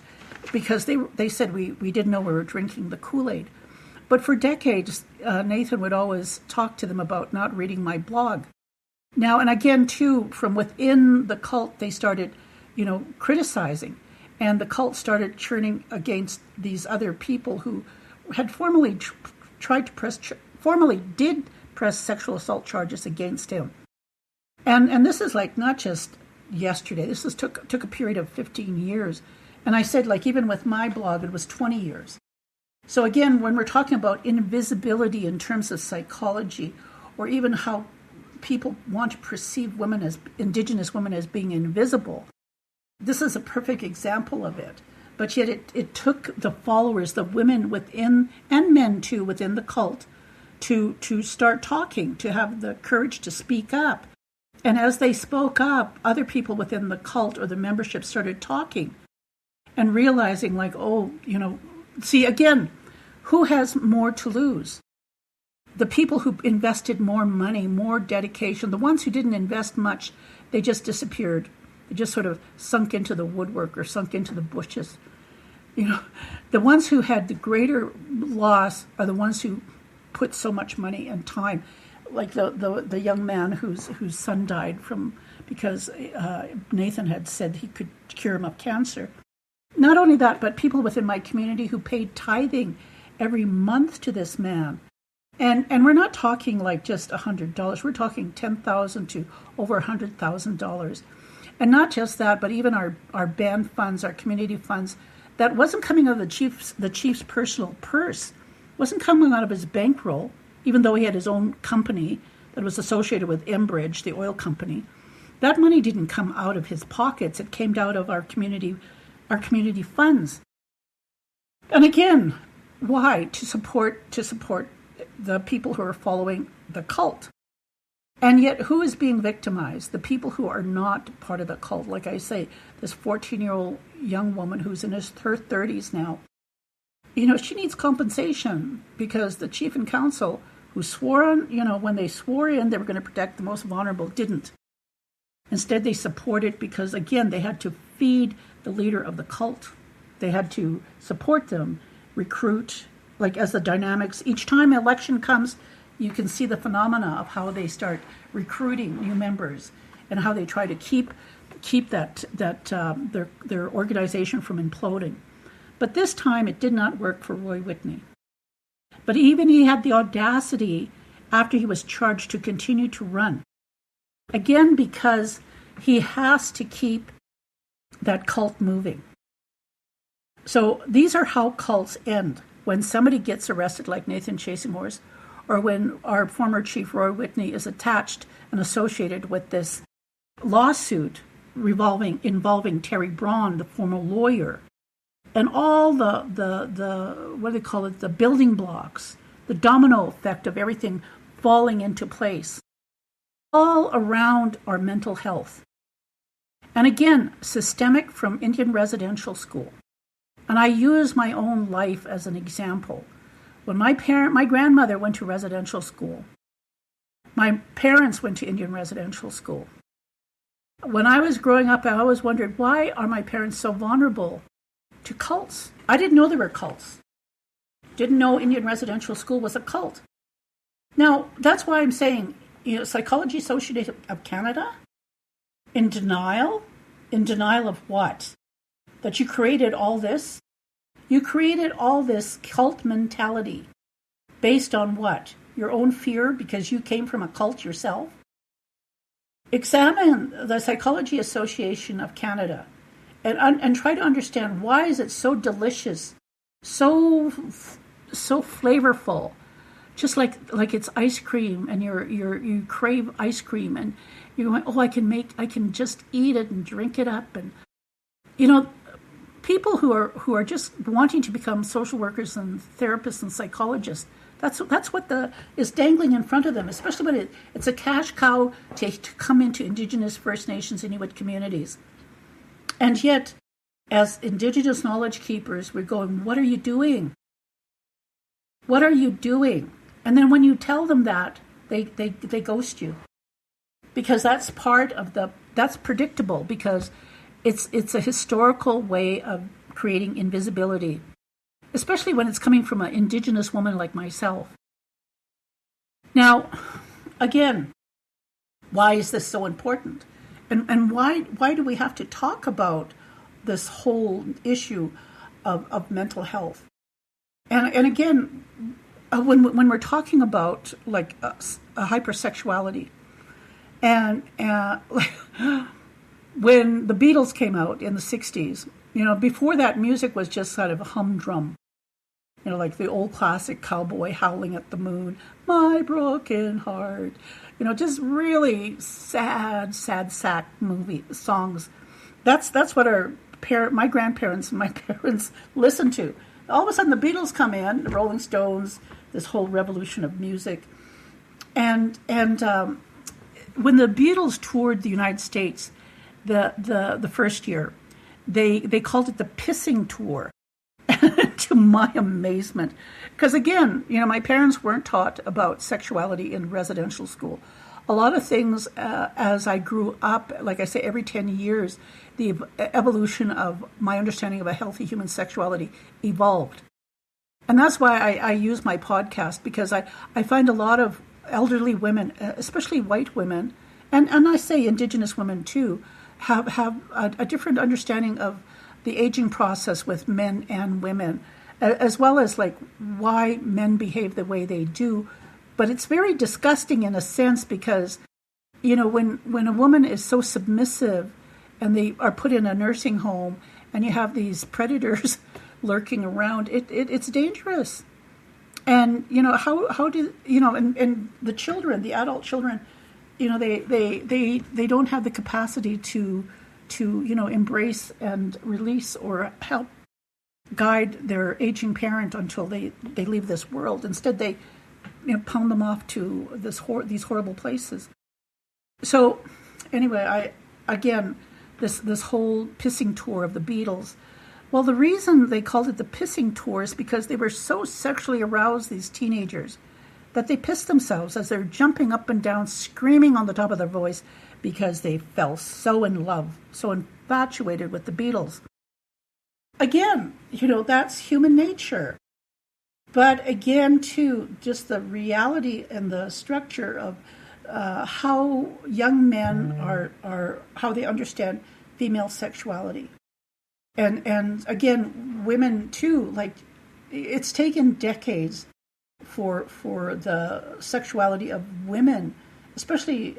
because they said we didn't know we were drinking the Kool-Aid. But for decades, Nathan would always talk to them about not reading my blog. Now, and again, too, from within the cult, they started, criticizing. And the cult started churning against these other people who had formerly did press sexual assault charges against him. And this is like not just yesterday. This took a period of 15 years. And I said, like, even with my blog, it was 20 years. So again, when we're talking about invisibility in terms of psychology, or even how people want to perceive women as Indigenous women as being invisible, this is a perfect example of it. But yet it took the followers, the women within, and men too, within the cult, to start talking, to have the courage to speak up. And as they spoke up, other people within the cult or the membership started talking and realizing, like, see, again, who has more to lose? The people who invested more money, more dedication. The ones who didn't invest much, they just disappeared. They just sort of sunk into the woodwork or sunk into the bushes. The ones who had the greater loss are the ones who put so much money and time. Like the young man whose son died because Nathan had said he could cure him of cancer. Not only that, but people within my community who paid tithing every month to this man. And we're not talking like just $100. We're talking $10,000 to over $100,000. And not just that, but even our band funds, our community funds, that wasn't coming out of the chief's personal purse, wasn't coming out of his bankroll, even though he had his own company that was associated with Enbridge, the oil company. That money didn't come out of his pockets. It came out of our community funds. And again, why? To support the people who are following the cult. And yet, who is being victimized? The people who are not part of the cult. Like I say, this 14-year-old young woman who's in her 30s now, she needs compensation because the chief and council who swore on, when they swore in they were going to protect the most vulnerable, didn't. Instead, they supported because, again, they had to feed the leader of the cult. They had to support them, recruit, like as the dynamics. Each time an election comes, you can see the phenomena of how they start recruiting new members and how they try to keep their organization from imploding. But this time it did not work for Roy Whitney. But even he had the audacity after he was charged to continue to run. Again, because he has to keep that cult moving. So these are how cults end. When somebody gets arrested like Nathan Chasing Horse, or when our former chief Roy Whitney is attached and associated with this lawsuit involving Terry Braun, the former lawyer, and all the what do they call it, the building blocks, the domino effect of everything falling into place, all around our mental health. And again, systemic from Indian residential school. And I use my own life as an example. When my grandmother went to residential school, my parents went to Indian residential school. When I was growing up, I always wondered, why are my parents so vulnerable to cults? I didn't know there were cults. Didn't know Indian residential school was a cult. Now, that's why I'm saying, Psychology Associated of Canada, in denial? In denial of what? That you created all this? You created all this cult mentality based on what? Your own fear because you came from a cult yourself? Examine the Psychology Association of Canada and try to understand, why is it so delicious, so flavorful, just like it's ice cream, and you crave ice cream, and you're going, oh, I can just eat it and drink it up, and people who are just wanting to become social workers and therapists and psychologists. That's what is dangling in front of them, especially when it's a cash cow to come into Indigenous, First Nations, Inuit communities. And yet, as Indigenous knowledge keepers, we're going, what are you doing? What are you doing? And then when you tell them that, they ghost you. Because that's that's predictable, because it's a historical way of creating invisibility, especially when it's coming from an Indigenous woman like myself. Now, again, why is this so important? And why do we have to talk about this whole issue of mental health? And again, when we're talking about like a hypersexuality, and when the Beatles came out in the 60s, before that, music was just sort of a humdrum. Like the old classic cowboy howling at the moon, my broken heart. Just really sad sack movie songs. That's what my grandparents and my parents listened to. All of a sudden, the Beatles come in, the Rolling Stones, this whole revolution of music, and when the Beatles toured the United States, the first year, they called it the pissing tour. To my amazement, because again, my parents weren't taught about sexuality in residential school. A lot of things, as I grew up, like I say, every 10 years, the evolution of my understanding of a healthy human sexuality evolved. And that's why I use my podcast, because I find a lot of elderly women, especially white women, and I say Indigenous women too, have a different understanding of the aging process with men and women, as well as like why men behave the way they do. But it's very disgusting in a sense, because, when a woman is so submissive and they are put in a nursing home and you have these predators lurking around, it's dangerous. And, how do, and the children, the adult children, they don't have the capacity to embrace and release or help guide their aging parent until they leave this world. Instead, they pound them off to these horrible places. So anyway, this whole pissing tour of the Beatles. Well, the reason they called it the pissing tour is because they were so sexually aroused, these teenagers, that they pissed themselves as they're jumping up and down, screaming on the top of their voice, because they fell so in love, so infatuated with the Beatles. Again, that's human nature. But again, too, just the reality and the structure of how young men are how they understand female sexuality. And again, women too, like, it's taken decades for the sexuality of women, especially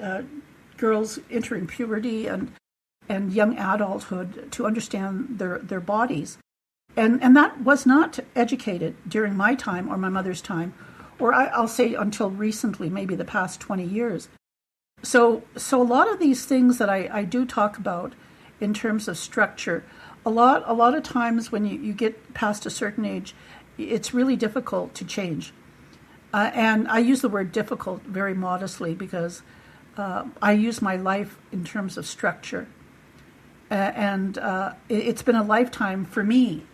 girls entering puberty and young adulthood, to understand their bodies. And that was not educated during my time or my mother's time, or I'll say until recently, maybe the past 20 years. So a lot of these things that I do talk about in terms of structure, a lot of times when you get past a certain age, it's really difficult to change. And I use the word difficult very modestly, because I use my life in terms of structure. And it's been a lifetime for me.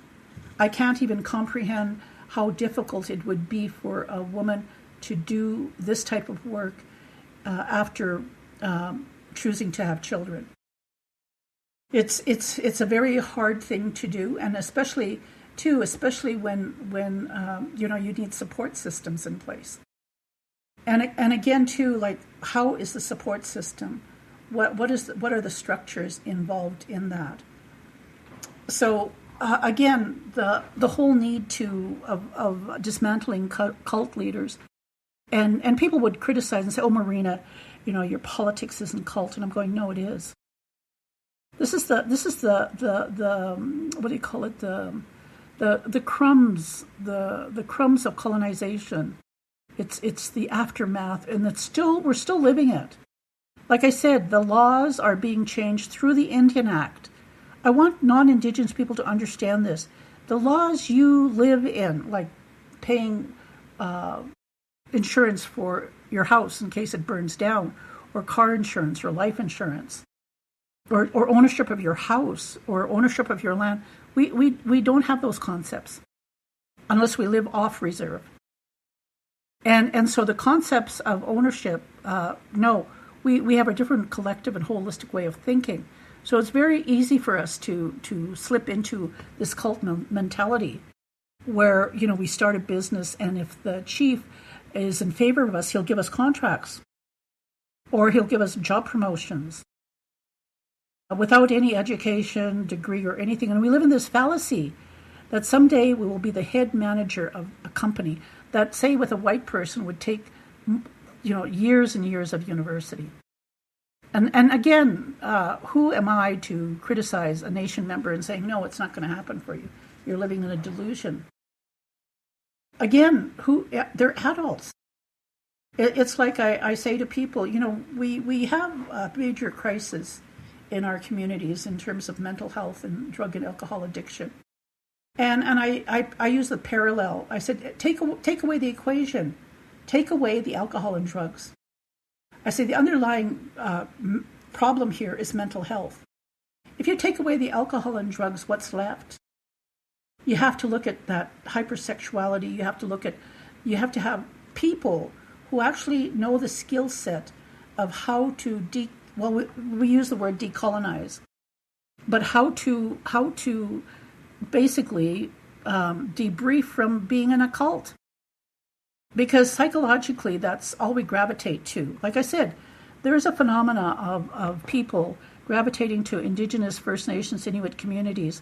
I can't even comprehend how difficult it would be for a woman to do this type of work after choosing to have children. It's a very hard thing to do, and especially when you need support systems in place. And again too, like, how is the support system? What are the structures involved in that? So again, the whole need of dismantling cult leaders, and people would criticize and say, "Oh, Marina, your politics isn't cult," and I'm going, "No, it is. This is the what do you call it? The crumbs, the crumbs of colonization. It's the aftermath, and we're still living it. Like I said, the laws are being changed through the Indian Act. I want non-Indigenous people to understand this. The laws you live in, like paying insurance for your house in case it burns down, or car insurance or life insurance, or ownership of your house or ownership of your land. We don't have those concepts unless we live off reserve. And so the concepts of ownership, no, we have a different collective and holistic way of thinking. So it's very easy for us to slip into this cult mentality where, we start a business, and if the chief is in favor of us, he'll give us contracts or he'll give us job promotions without any education, degree, or anything. And we live in this fallacy that someday we will be the head manager of a company that, say, with a white person would take, years and years of university. And again, who am I to criticize a nation member and saying, no, it's not going to happen for you? You're living in a delusion. Again, they're adults. It's like I say to people, we have a major crisis in our communities in terms of mental health and drug and alcohol addiction. And I use the parallel. I said, take away the equation. Take away the alcohol and drugs. I say the underlying problem here is mental health. If you take away the alcohol and drugs, what's left? You have to look at that hypersexuality. You have to have people who actually know the skill set of how to we use the word decolonize, but how to basically debrief from being in a cult. Because psychologically, that's all we gravitate to. Like I said, there is a phenomena of people gravitating to Indigenous, First Nations, Inuit communities,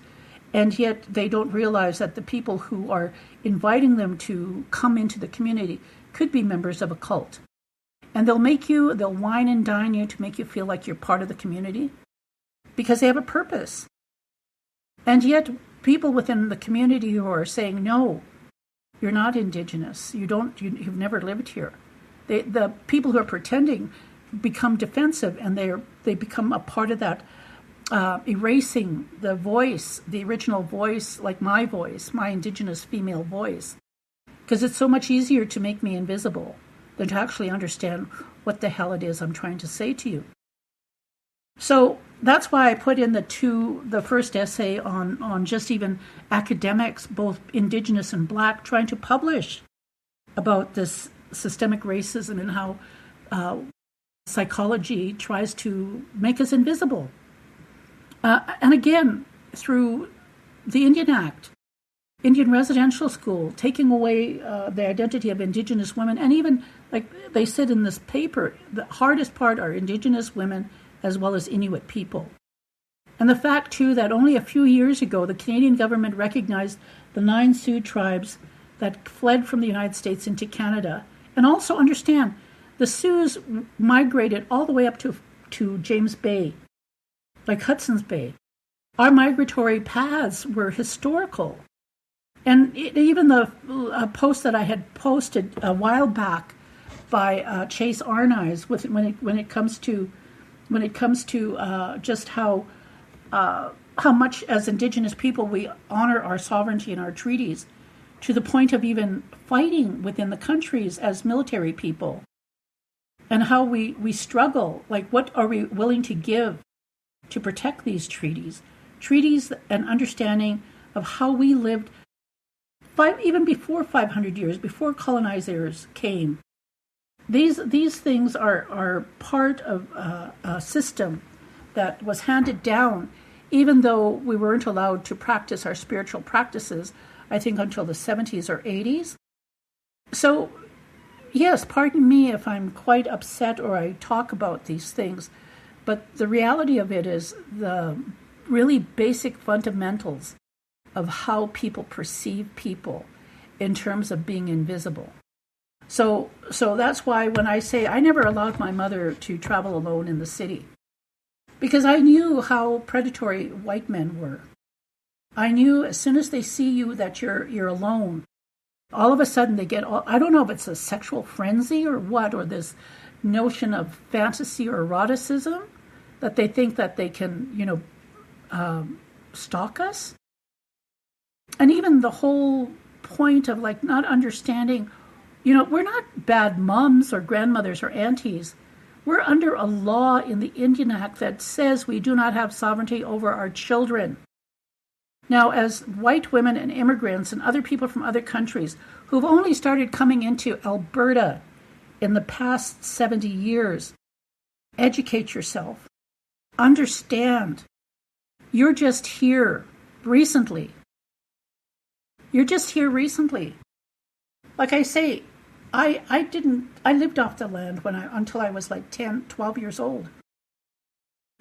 and yet they don't realize that the people who are inviting them to come into the community could be members of a cult. And they'll wine and dine you to make you feel like you're part of the community because they have a purpose. And yet people within the community who are saying, no, you're not Indigenous. You've never lived here. The people who are pretending become defensive, and they become a part of that, erasing the voice, the original voice, like my voice, my Indigenous female voice. Because it's so much easier to make me invisible than to actually understand what the hell it is I'm trying to say to you. So that's why I put in the first essay on just even academics, both Indigenous and Black, trying to publish about this systemic racism and how psychology tries to make us invisible. And again, through the Indian Act, Indian residential school, taking away the identity of Indigenous women, and even, like they said in this paper, the hardest part are Indigenous women as well as Inuit people. And the fact, too, that only a few years ago, the Canadian government recognized the 9 Sioux tribes that fled from the United States into Canada. And also understand, the Sioux migrated all the way up to James Bay, like Hudson's Bay. Our migratory paths were historical. And even the post that I had posted a while back by Chase Arnaiz, when it comes to just how much as Indigenous people we honor our sovereignty and our treaties, to the point of even fighting within the countries as military people, and how we struggle, like what are we willing to give to protect these treaties and understanding of how we lived even before 500 years, before colonizers came. These things are part of a system that was handed down, even though we weren't allowed to practice our spiritual practices, I think, until the 70s or 80s. So, yes, pardon me if I'm quite upset or I talk about these things, but the reality of it is the really basic fundamentals of how people perceive people in terms of being invisible. So that's why when I say I never allowed my mother to travel alone in the city, because I knew how predatory white men were. I knew as soon as they see you that you're alone, all of a sudden they get, I don't know if it's a sexual frenzy or what, or this notion of fantasy or eroticism, that they think that they can, stalk us. And even the whole point of like not understanding, we're not bad moms or grandmothers or aunties. We're under a law in the Indian Act that says we do not have sovereignty over our children. Now, as white women and immigrants and other people from other countries who've only started coming into Alberta in the past 70 years, educate yourself. Understand. You're just here recently. You're just here recently. Like I say, I lived off the land until I was like 10, 12 years old.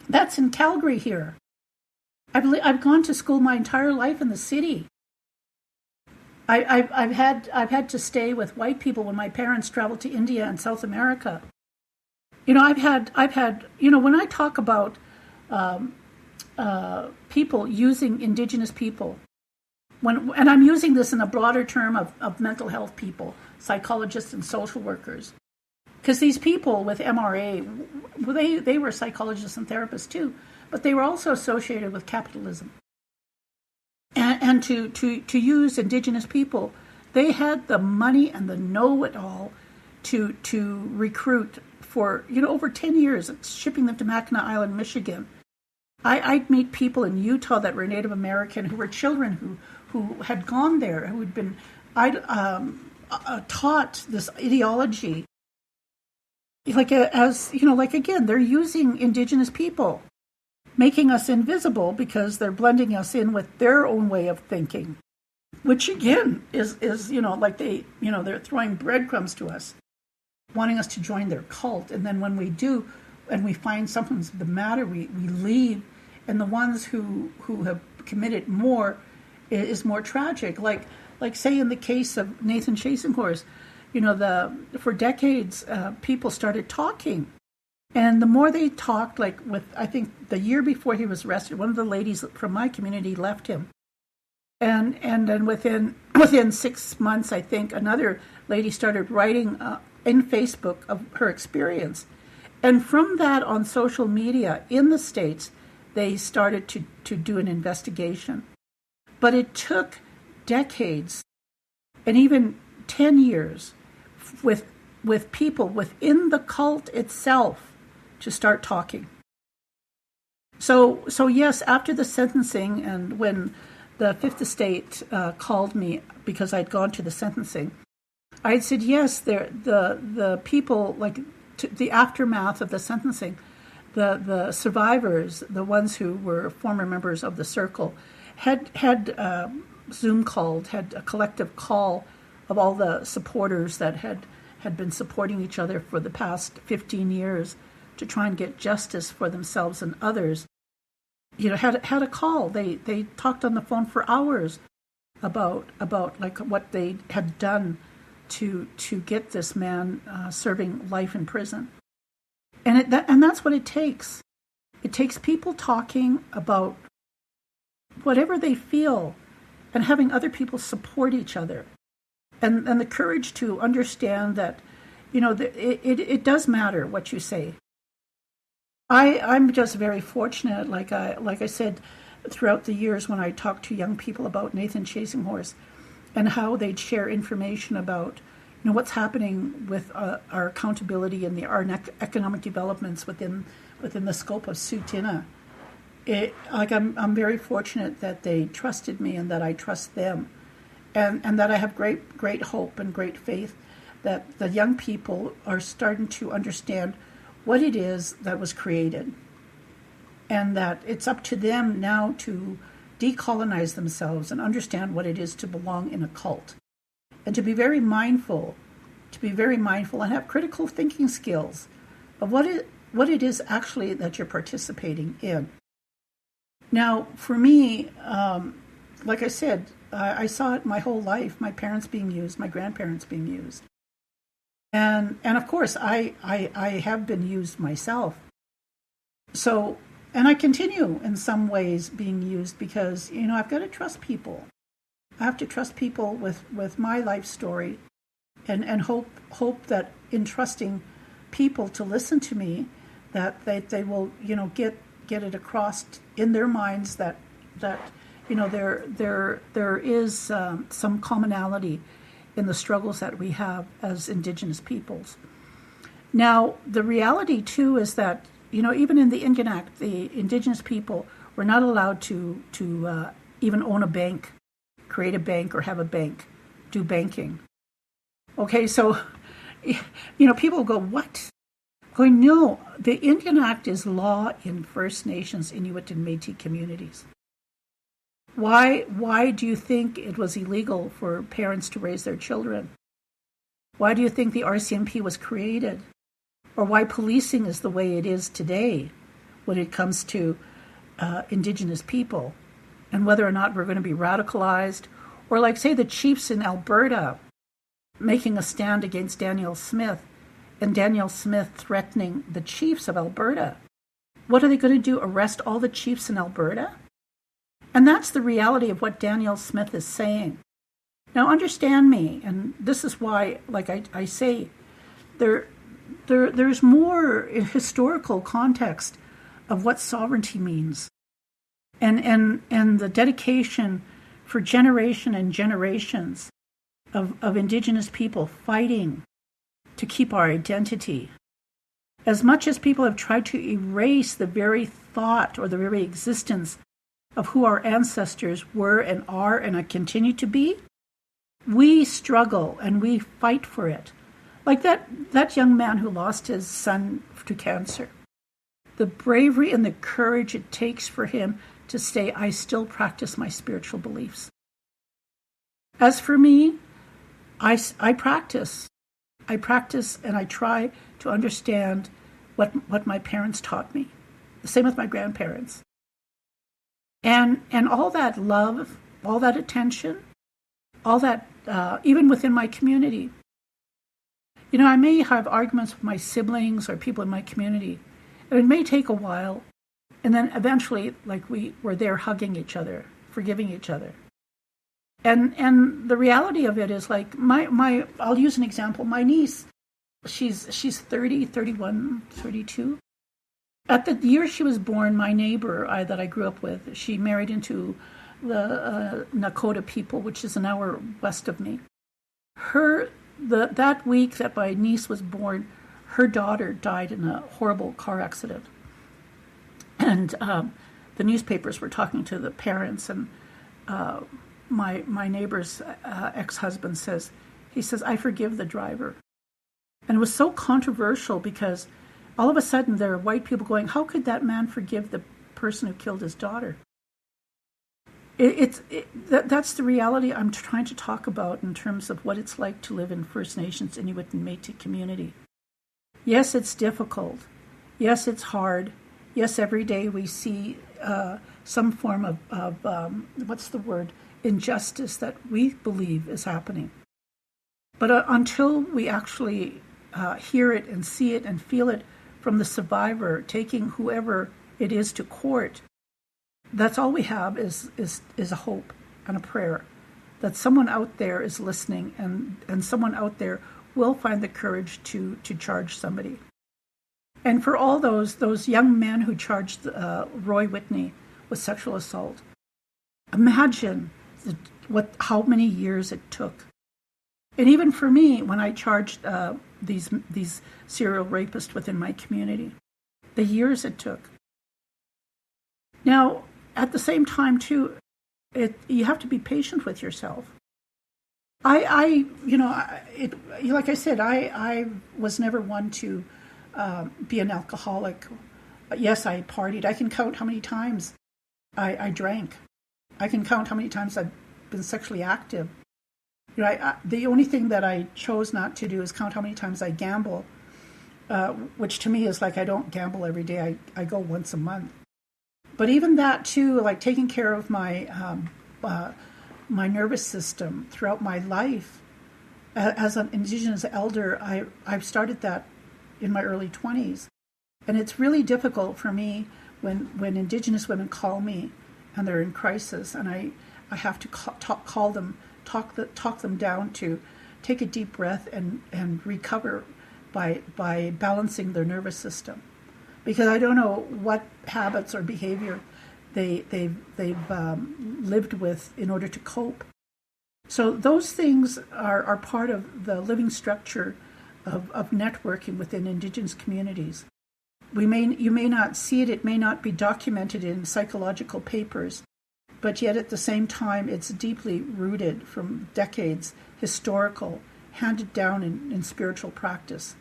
That's in Calgary here. I've gone to school my entire life in the city. I've had to stay with white people when my parents traveled to India and South America. I've had when I talk about people using Indigenous people, and I'm using this in a broader term of mental health people, psychologists and social workers, because these people with MRA, they were psychologists and therapists too, but they were also associated with capitalism. And to use Indigenous people, they had the money and the know-it-all to recruit for over 10 years, shipping them to Mackinac Island, Michigan. I'd meet people in Utah that were Native American who were children who had gone there, who had been taught this ideology. Again, they're using Indigenous people, making us invisible because they're blending us in with their own way of thinking, which again is they're throwing breadcrumbs to us, wanting us to join their cult. And then when we do, and we find something's the matter, we leave, and the ones who have committed more is more tragic. Like say in the case of Nathan Chasenhorse, for decades people started talking. And the more they talked, I think the year before he was arrested, one of the ladies from my community left him. And then within 6 months, I think, another lady started writing in Facebook of her experience. And from that on social media in the States, they started to do an investigation. But it took decades and even 10 years with people within the cult itself to start talking. So yes, after the sentencing, and when the Fifth Estate called me because I'd gone to the sentencing, I'd said yes. The people, the aftermath of the sentencing, the survivors, the ones who were former members of the circle, had Zoom called, had a collective call of all the supporters that had been supporting each other for the past 15 years. To try and get justice for themselves and others, had a call. They talked on the phone for hours about what they had done to get this man serving life in prison, and that's what it takes. It takes people talking about whatever they feel, and having other people support each other, and the courage to understand that it does matter what you say. I'm just very fortunate, like I said, throughout the years when I talked to young people about Nathan Chasenhorse and how they'd share information about what's happening with our accountability and our economic developments within the scope of Tsuut'ina. I'm very fortunate that they trusted me and that I trust them, and that I have great hope and great faith that the young people are starting to understand what it is that was created, and that it's up to them now to decolonize themselves and understand what it is to belong in a cult, and to be very mindful and have critical thinking skills of what it is actually that you're participating in. Now, for me, like I said, I saw it my whole life, my parents being used, my grandparents being used. And of course, I have been used myself. So, and I continue in some ways being used because, I've got to trust people. I have to trust people with my life story, and hope that in trusting people to listen to me, that they will, get it across in their minds that there is some commonality in the struggles that we have as Indigenous peoples. Now, the reality, too, is that, even in the Indian Act, the Indigenous people were not allowed to even own a bank, create a bank or have a bank, do banking. Okay, so, people go, what? Going, no, the Indian Act is law in First Nations, Inuit, and Métis communities. Why do you think it was illegal for parents to raise their children? Why do you think the RCMP was created? Or why policing is the way it is today when it comes to Indigenous people, and whether or not we're going to be radicalized, or like, say, the chiefs in Alberta making a stand against Danielle Smith, and Danielle Smith threatening the chiefs of Alberta. What are they going to do, arrest all the chiefs in Alberta? And that's the reality of what Danielle Smith is saying. Now, understand me, and this is why, like I say, there's more historical context of what sovereignty means, and the dedication for generation and generations of Indigenous people fighting to keep our identity. As much as people have tried to erase the very thought or the very existence of who our ancestors were and are and continue to be, we struggle and we fight for it. Like that young man who lost his son to cancer. The bravery and the courage it takes for him to say, I still practice my spiritual beliefs. As for me, I practice. I practice and I try to understand what my parents taught me. The same with my grandparents. And all that love, all that attention, all that, even within my community. I may have arguments with my siblings or people in my community, and it may take a while, and then eventually, like, we're there hugging each other, forgiving each other. And the reality of it is, like, my I'll use an example. My niece, she's 30, 31, 32. At the year she was born, my neighbor that I grew up with, she married into the Nakota people, which is an hour west of me. That week that my niece was born, her daughter died in a horrible car accident. And the newspapers were talking to the parents, and my neighbor's ex-husband says, I forgive the driver. And it was so controversial because all of a sudden there are white people going, how could that man forgive the person who killed his daughter? That's the reality I'm trying to talk about in terms of what it's like to live in First Nations, Inuit, and Métis community. Yes, it's difficult. Yes, it's hard. Yes, every day we see some form of injustice that we believe is happening. But until we actually hear it and see it and feel it from the survivor, taking whoever it is to court, that's all we have is a hope and a prayer that someone out there is listening, and someone out there will find the courage to charge somebody. And for all those young men who charged Roy Whitney with sexual assault, imagine how many years it took. And even for me, when I charged these serial rapists within my community, the years it took. Now, at the same time, too, you have to be patient with yourself. Like I said, I was never one to be an alcoholic. Yes, I partied. I can count how many times I drank. I can count how many times I've been sexually active. The only thing that I chose not to do is count how many times I gamble, which to me is like I don't gamble every day. I go once a month. But even that too, like taking care of my my nervous system throughout my life, as an Indigenous elder, I've started that in my early 20s, and it's really difficult for me when Indigenous women call me and they're in crisis, and I have to call them, talk them down to take a deep breath and recover by balancing their nervous system. Because I don't know what habits or behavior they've lived with in order to cope. So those things are part of the living structure of networking within Indigenous communities. You may not see it, it may not be documented in psychological papers, but yet at the same time it's deeply rooted from decades, historical, handed down in spiritual practice.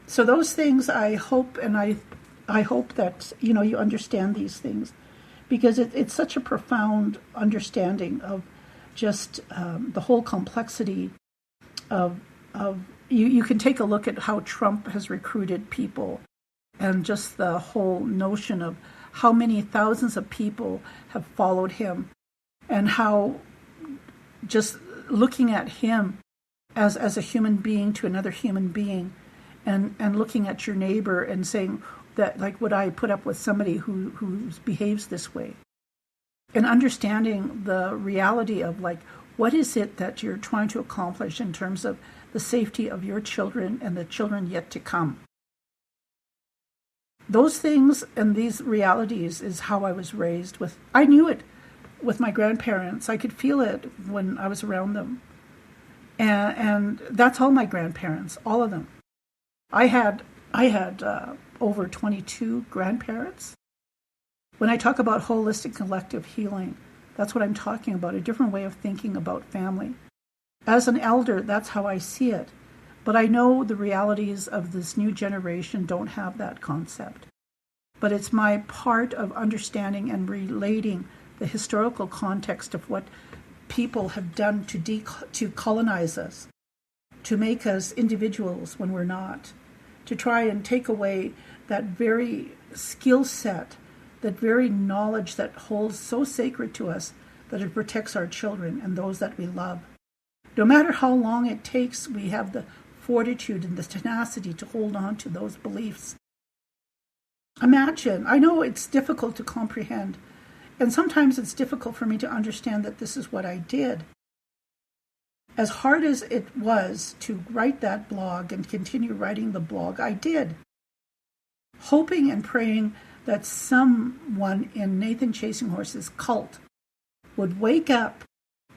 So those things I hope, and I hope that you understand these things, because it's such a profound understanding of just the whole complexity of you can take a look at how Trump has recruited people, and just the whole notion of how many thousands of people have followed him, and how just looking at him as a human being to another human being, and looking at your neighbor and saying that, like, would I put up with somebody who behaves this way? And understanding the reality of, like, what is it that you're trying to accomplish in terms of the safety of your children and the children yet to come. Those things and these realities is how I was raised with. I knew it with my grandparents. I could feel it when I was around them. And that's all my grandparents, all of them. I had over 22 grandparents. When I talk about holistic collective healing, that's what I'm talking about, a different way of thinking about family. As an elder, that's how I see it. But I know the realities of this new generation don't have that concept. But it's my part of understanding and relating the historical context of what people have done to colonize us, to make us individuals when we're not, to try and take away that very skill set, that very knowledge that holds so sacred to us that it protects our children and those that we love. No matter how long it takes, we have the fortitude and the tenacity to hold on to those beliefs. Imagine, I know it's difficult to comprehend, and sometimes it's difficult for me to understand that this is what I did. As hard as it was to write that blog and continue writing the blog, I did. Hoping and praying that someone in Nathan Chasing Horse's cult would wake up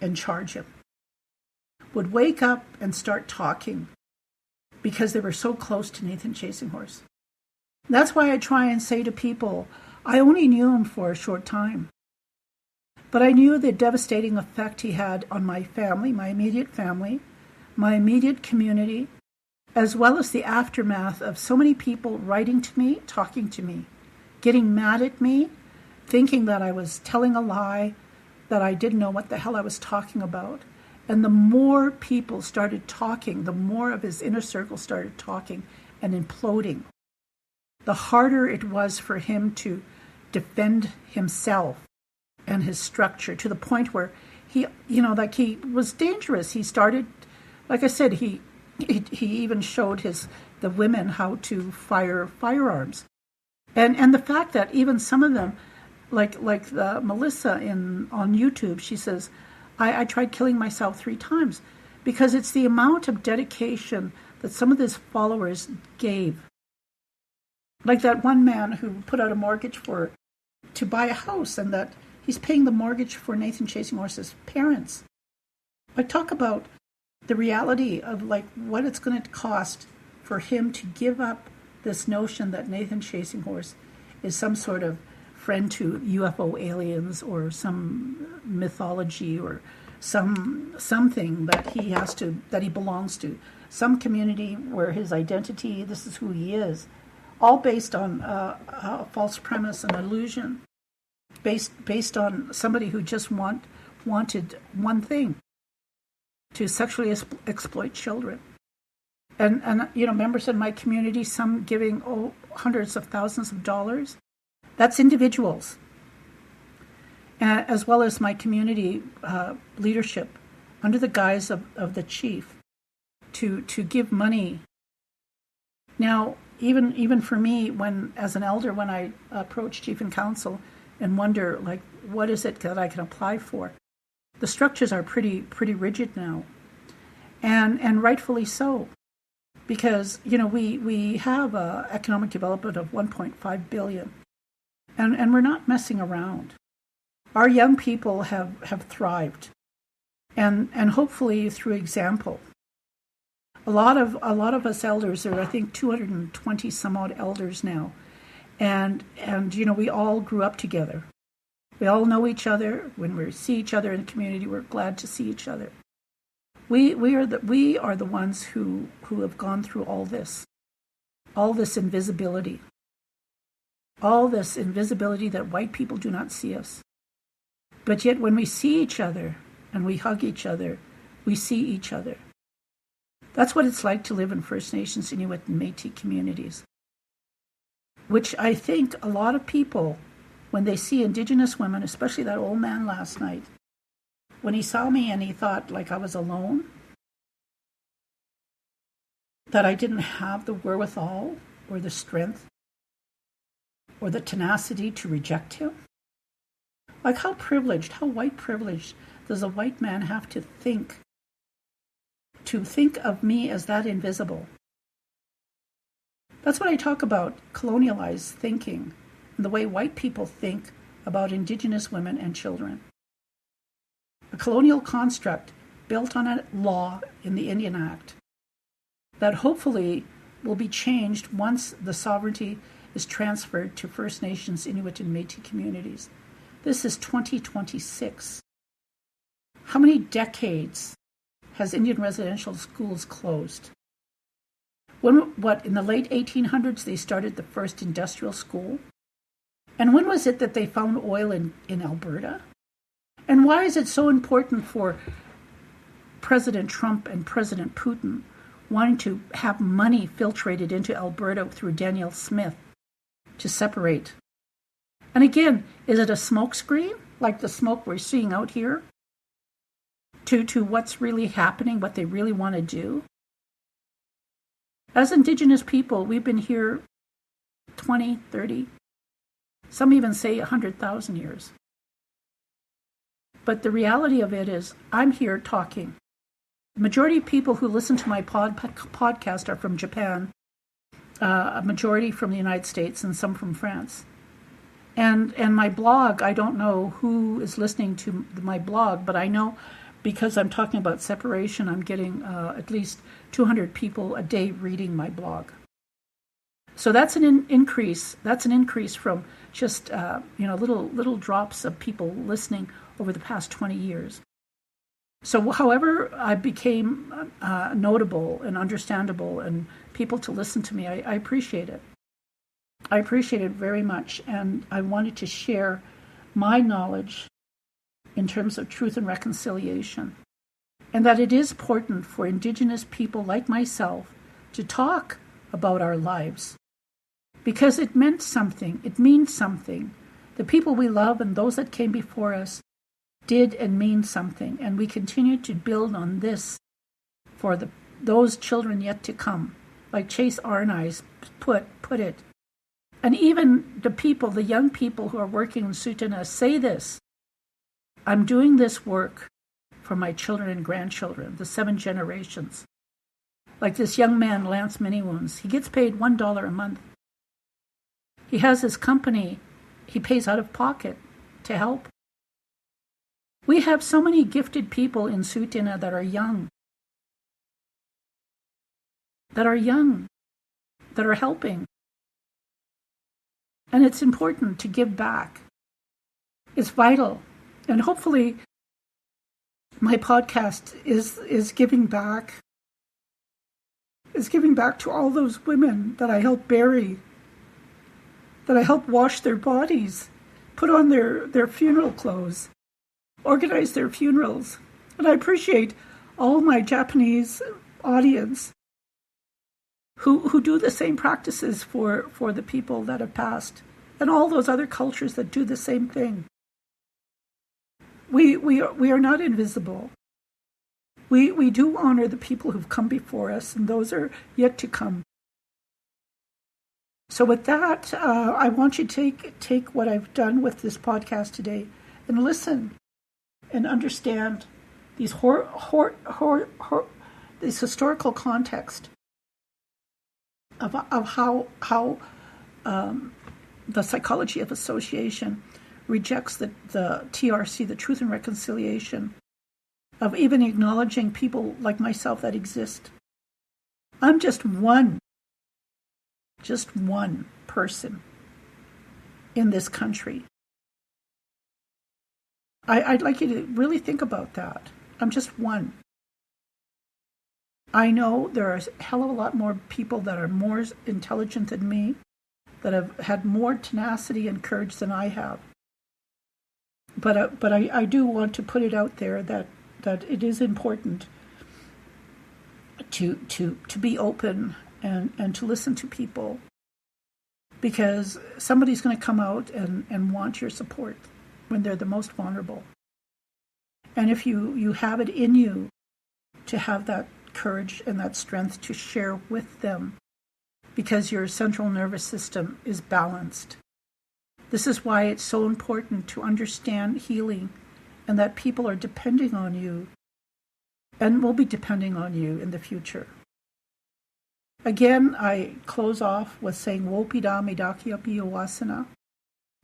and charge him, would wake up and start talking, because they were so close to Nathan Chasing Horse. That's why I try and say to people, I only knew him for a short time, but I knew the devastating effect he had on my family, my immediate community, as well as the aftermath of so many people writing to me, talking to me, getting mad at me, thinking that I was telling a lie, that I didn't know what the hell I was talking about. And the more people started talking, the more of his inner circle started talking and imploding, the harder it was for him to defend himself and his structure, to the point where he was dangerous. He started, like I said, he even showed the women how to fire firearms. And the fact that even some of them, like Melissa on YouTube, she says, I tried killing myself 3 times, because it's the amount of dedication that some of his followers gave. Like that one man who put out a mortgage to buy a house, and that he's paying the mortgage for Nathan Chasing Horse's parents. I talk about the reality of, like, what it's going to cost for him to give up this notion that Nathan Chasing Horse is some sort of friend to UFO aliens or some mythology or something that he belongs to, some community where his identity, this is who he is, all based on a false premise, an illusion, based on somebody who just wanted one thing, to sexually exploit children. And members in my community, some giving hundreds of thousands of dollars. That's individuals, as well as my community leadership, under the guise of the chief, to give money. Now, even for me, as an elder, when I approach chief and council and wonder, like, what is it that I can apply for? The structures are pretty rigid now, and rightfully so, because we have economic development of 1.5 billion. And we're not messing around. Our young people have thrived, and hopefully through example. A lot of us elders, there are I think 220 some odd elders now, and we all grew up together. We all know each other. When we see each other in the community, we're glad to see each other. We are the ones who have gone through all this invisibility, that white people do not see us. But yet when we see each other and we hug each other, we see each other. That's what it's like to live in First Nations, Inuit, and Métis communities, which I think a lot of people, when they see Indigenous women, especially that old man last night, when he saw me and he thought like I was alone, that I didn't have the wherewithal or the strength or the tenacity to reject him. Like how white privileged does a white man have to think of me as that invisible? That's what I talk about, colonialized thinking, and the way white people think about Indigenous women and children. A colonial construct built on a law in the Indian Act that hopefully will be changed once the sovereignty is transferred to First Nations, Inuit, and Métis communities. This is 2026. How many decades has Indian residential schools closed? In the late 1800s, they started the first industrial school? And when was it that they found oil in Alberta? And why is it so important for President Trump and President Putin wanting to have money filtrated into Alberta through Danielle Smith to separate? And again, is it a smokescreen, like the smoke we're seeing out here, to what's really happening, what they really want to do? As Indigenous people, we've been here 20, 30, some even say 100,000 years. But the reality of it is, I'm here talking. The majority of people who listen to my podcast are from Japan, a majority from the United States, and some from France. And my blog, I don't know who is listening to my blog, but I know because I'm talking about separation, I'm getting at least 200 people a day reading my blog. So that's an increase. That's an increase from just little drops of people listening over the past 20 years. So however I became notable and understandable and people to listen to me, I appreciate it. I appreciate it very much, and I wanted to share my knowledge in terms of truth and reconciliation, and that it is important for Indigenous people like myself to talk about our lives, because it meant something. It means something. The people we love and those that came before us did and mean something, and we continue to build on this for those children yet to come, like Chase Arnai's put it. And even the young people who are working in Sutana say this: I'm doing this work for my children and grandchildren, the 7 generations. Like this young man, Lance Miniwounds, he gets paid $1 a month. He has his company, he pays out of pocket to help. We have so many gifted people in Sutana that are young, that are helping. And it's important to give back. It's vital. And hopefully my podcast is giving back. Is giving back to all those women that I help bury, that I help wash their bodies, put on their funeral clothes, organize their funerals. And I appreciate all my Japanese audience who do the same practices for the people that have passed, and all those other cultures that do the same thing. We are not invisible. We do honor the people who've come before us, and those are yet to come. So with that, I want you to take what I've done with this podcast today and listen and understand these this historical context of how the psychology of association rejects the TRC, the Truth and Reconciliation, of even acknowledging people like myself that exist. I'm just one person in this country. I'd like you to really think about that. I'm just one. I know there are a hell of a lot more people that are more intelligent than me, that have had more tenacity and courage than I have. But I do want to put it out there that it is important to be open and to listen to people, because somebody's going to come out and want your support when they're the most vulnerable. And if you have it in you to have that courage and that strength to share with them, because your central nervous system is balanced. This is why it's so important to understand healing, and that people are depending on you and will be depending on you in the future. Again, I close off with saying Wopida Medakia Biowasana.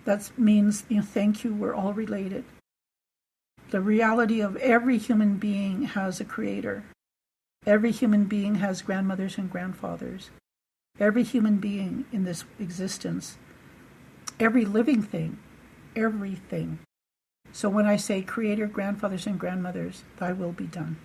That means, thank you, we're all related. The reality of every human being has a creator. Every human being has grandmothers and grandfathers. Every human being in this existence, every living thing, everything. So when I say creator, grandfathers and grandmothers, thy will be done.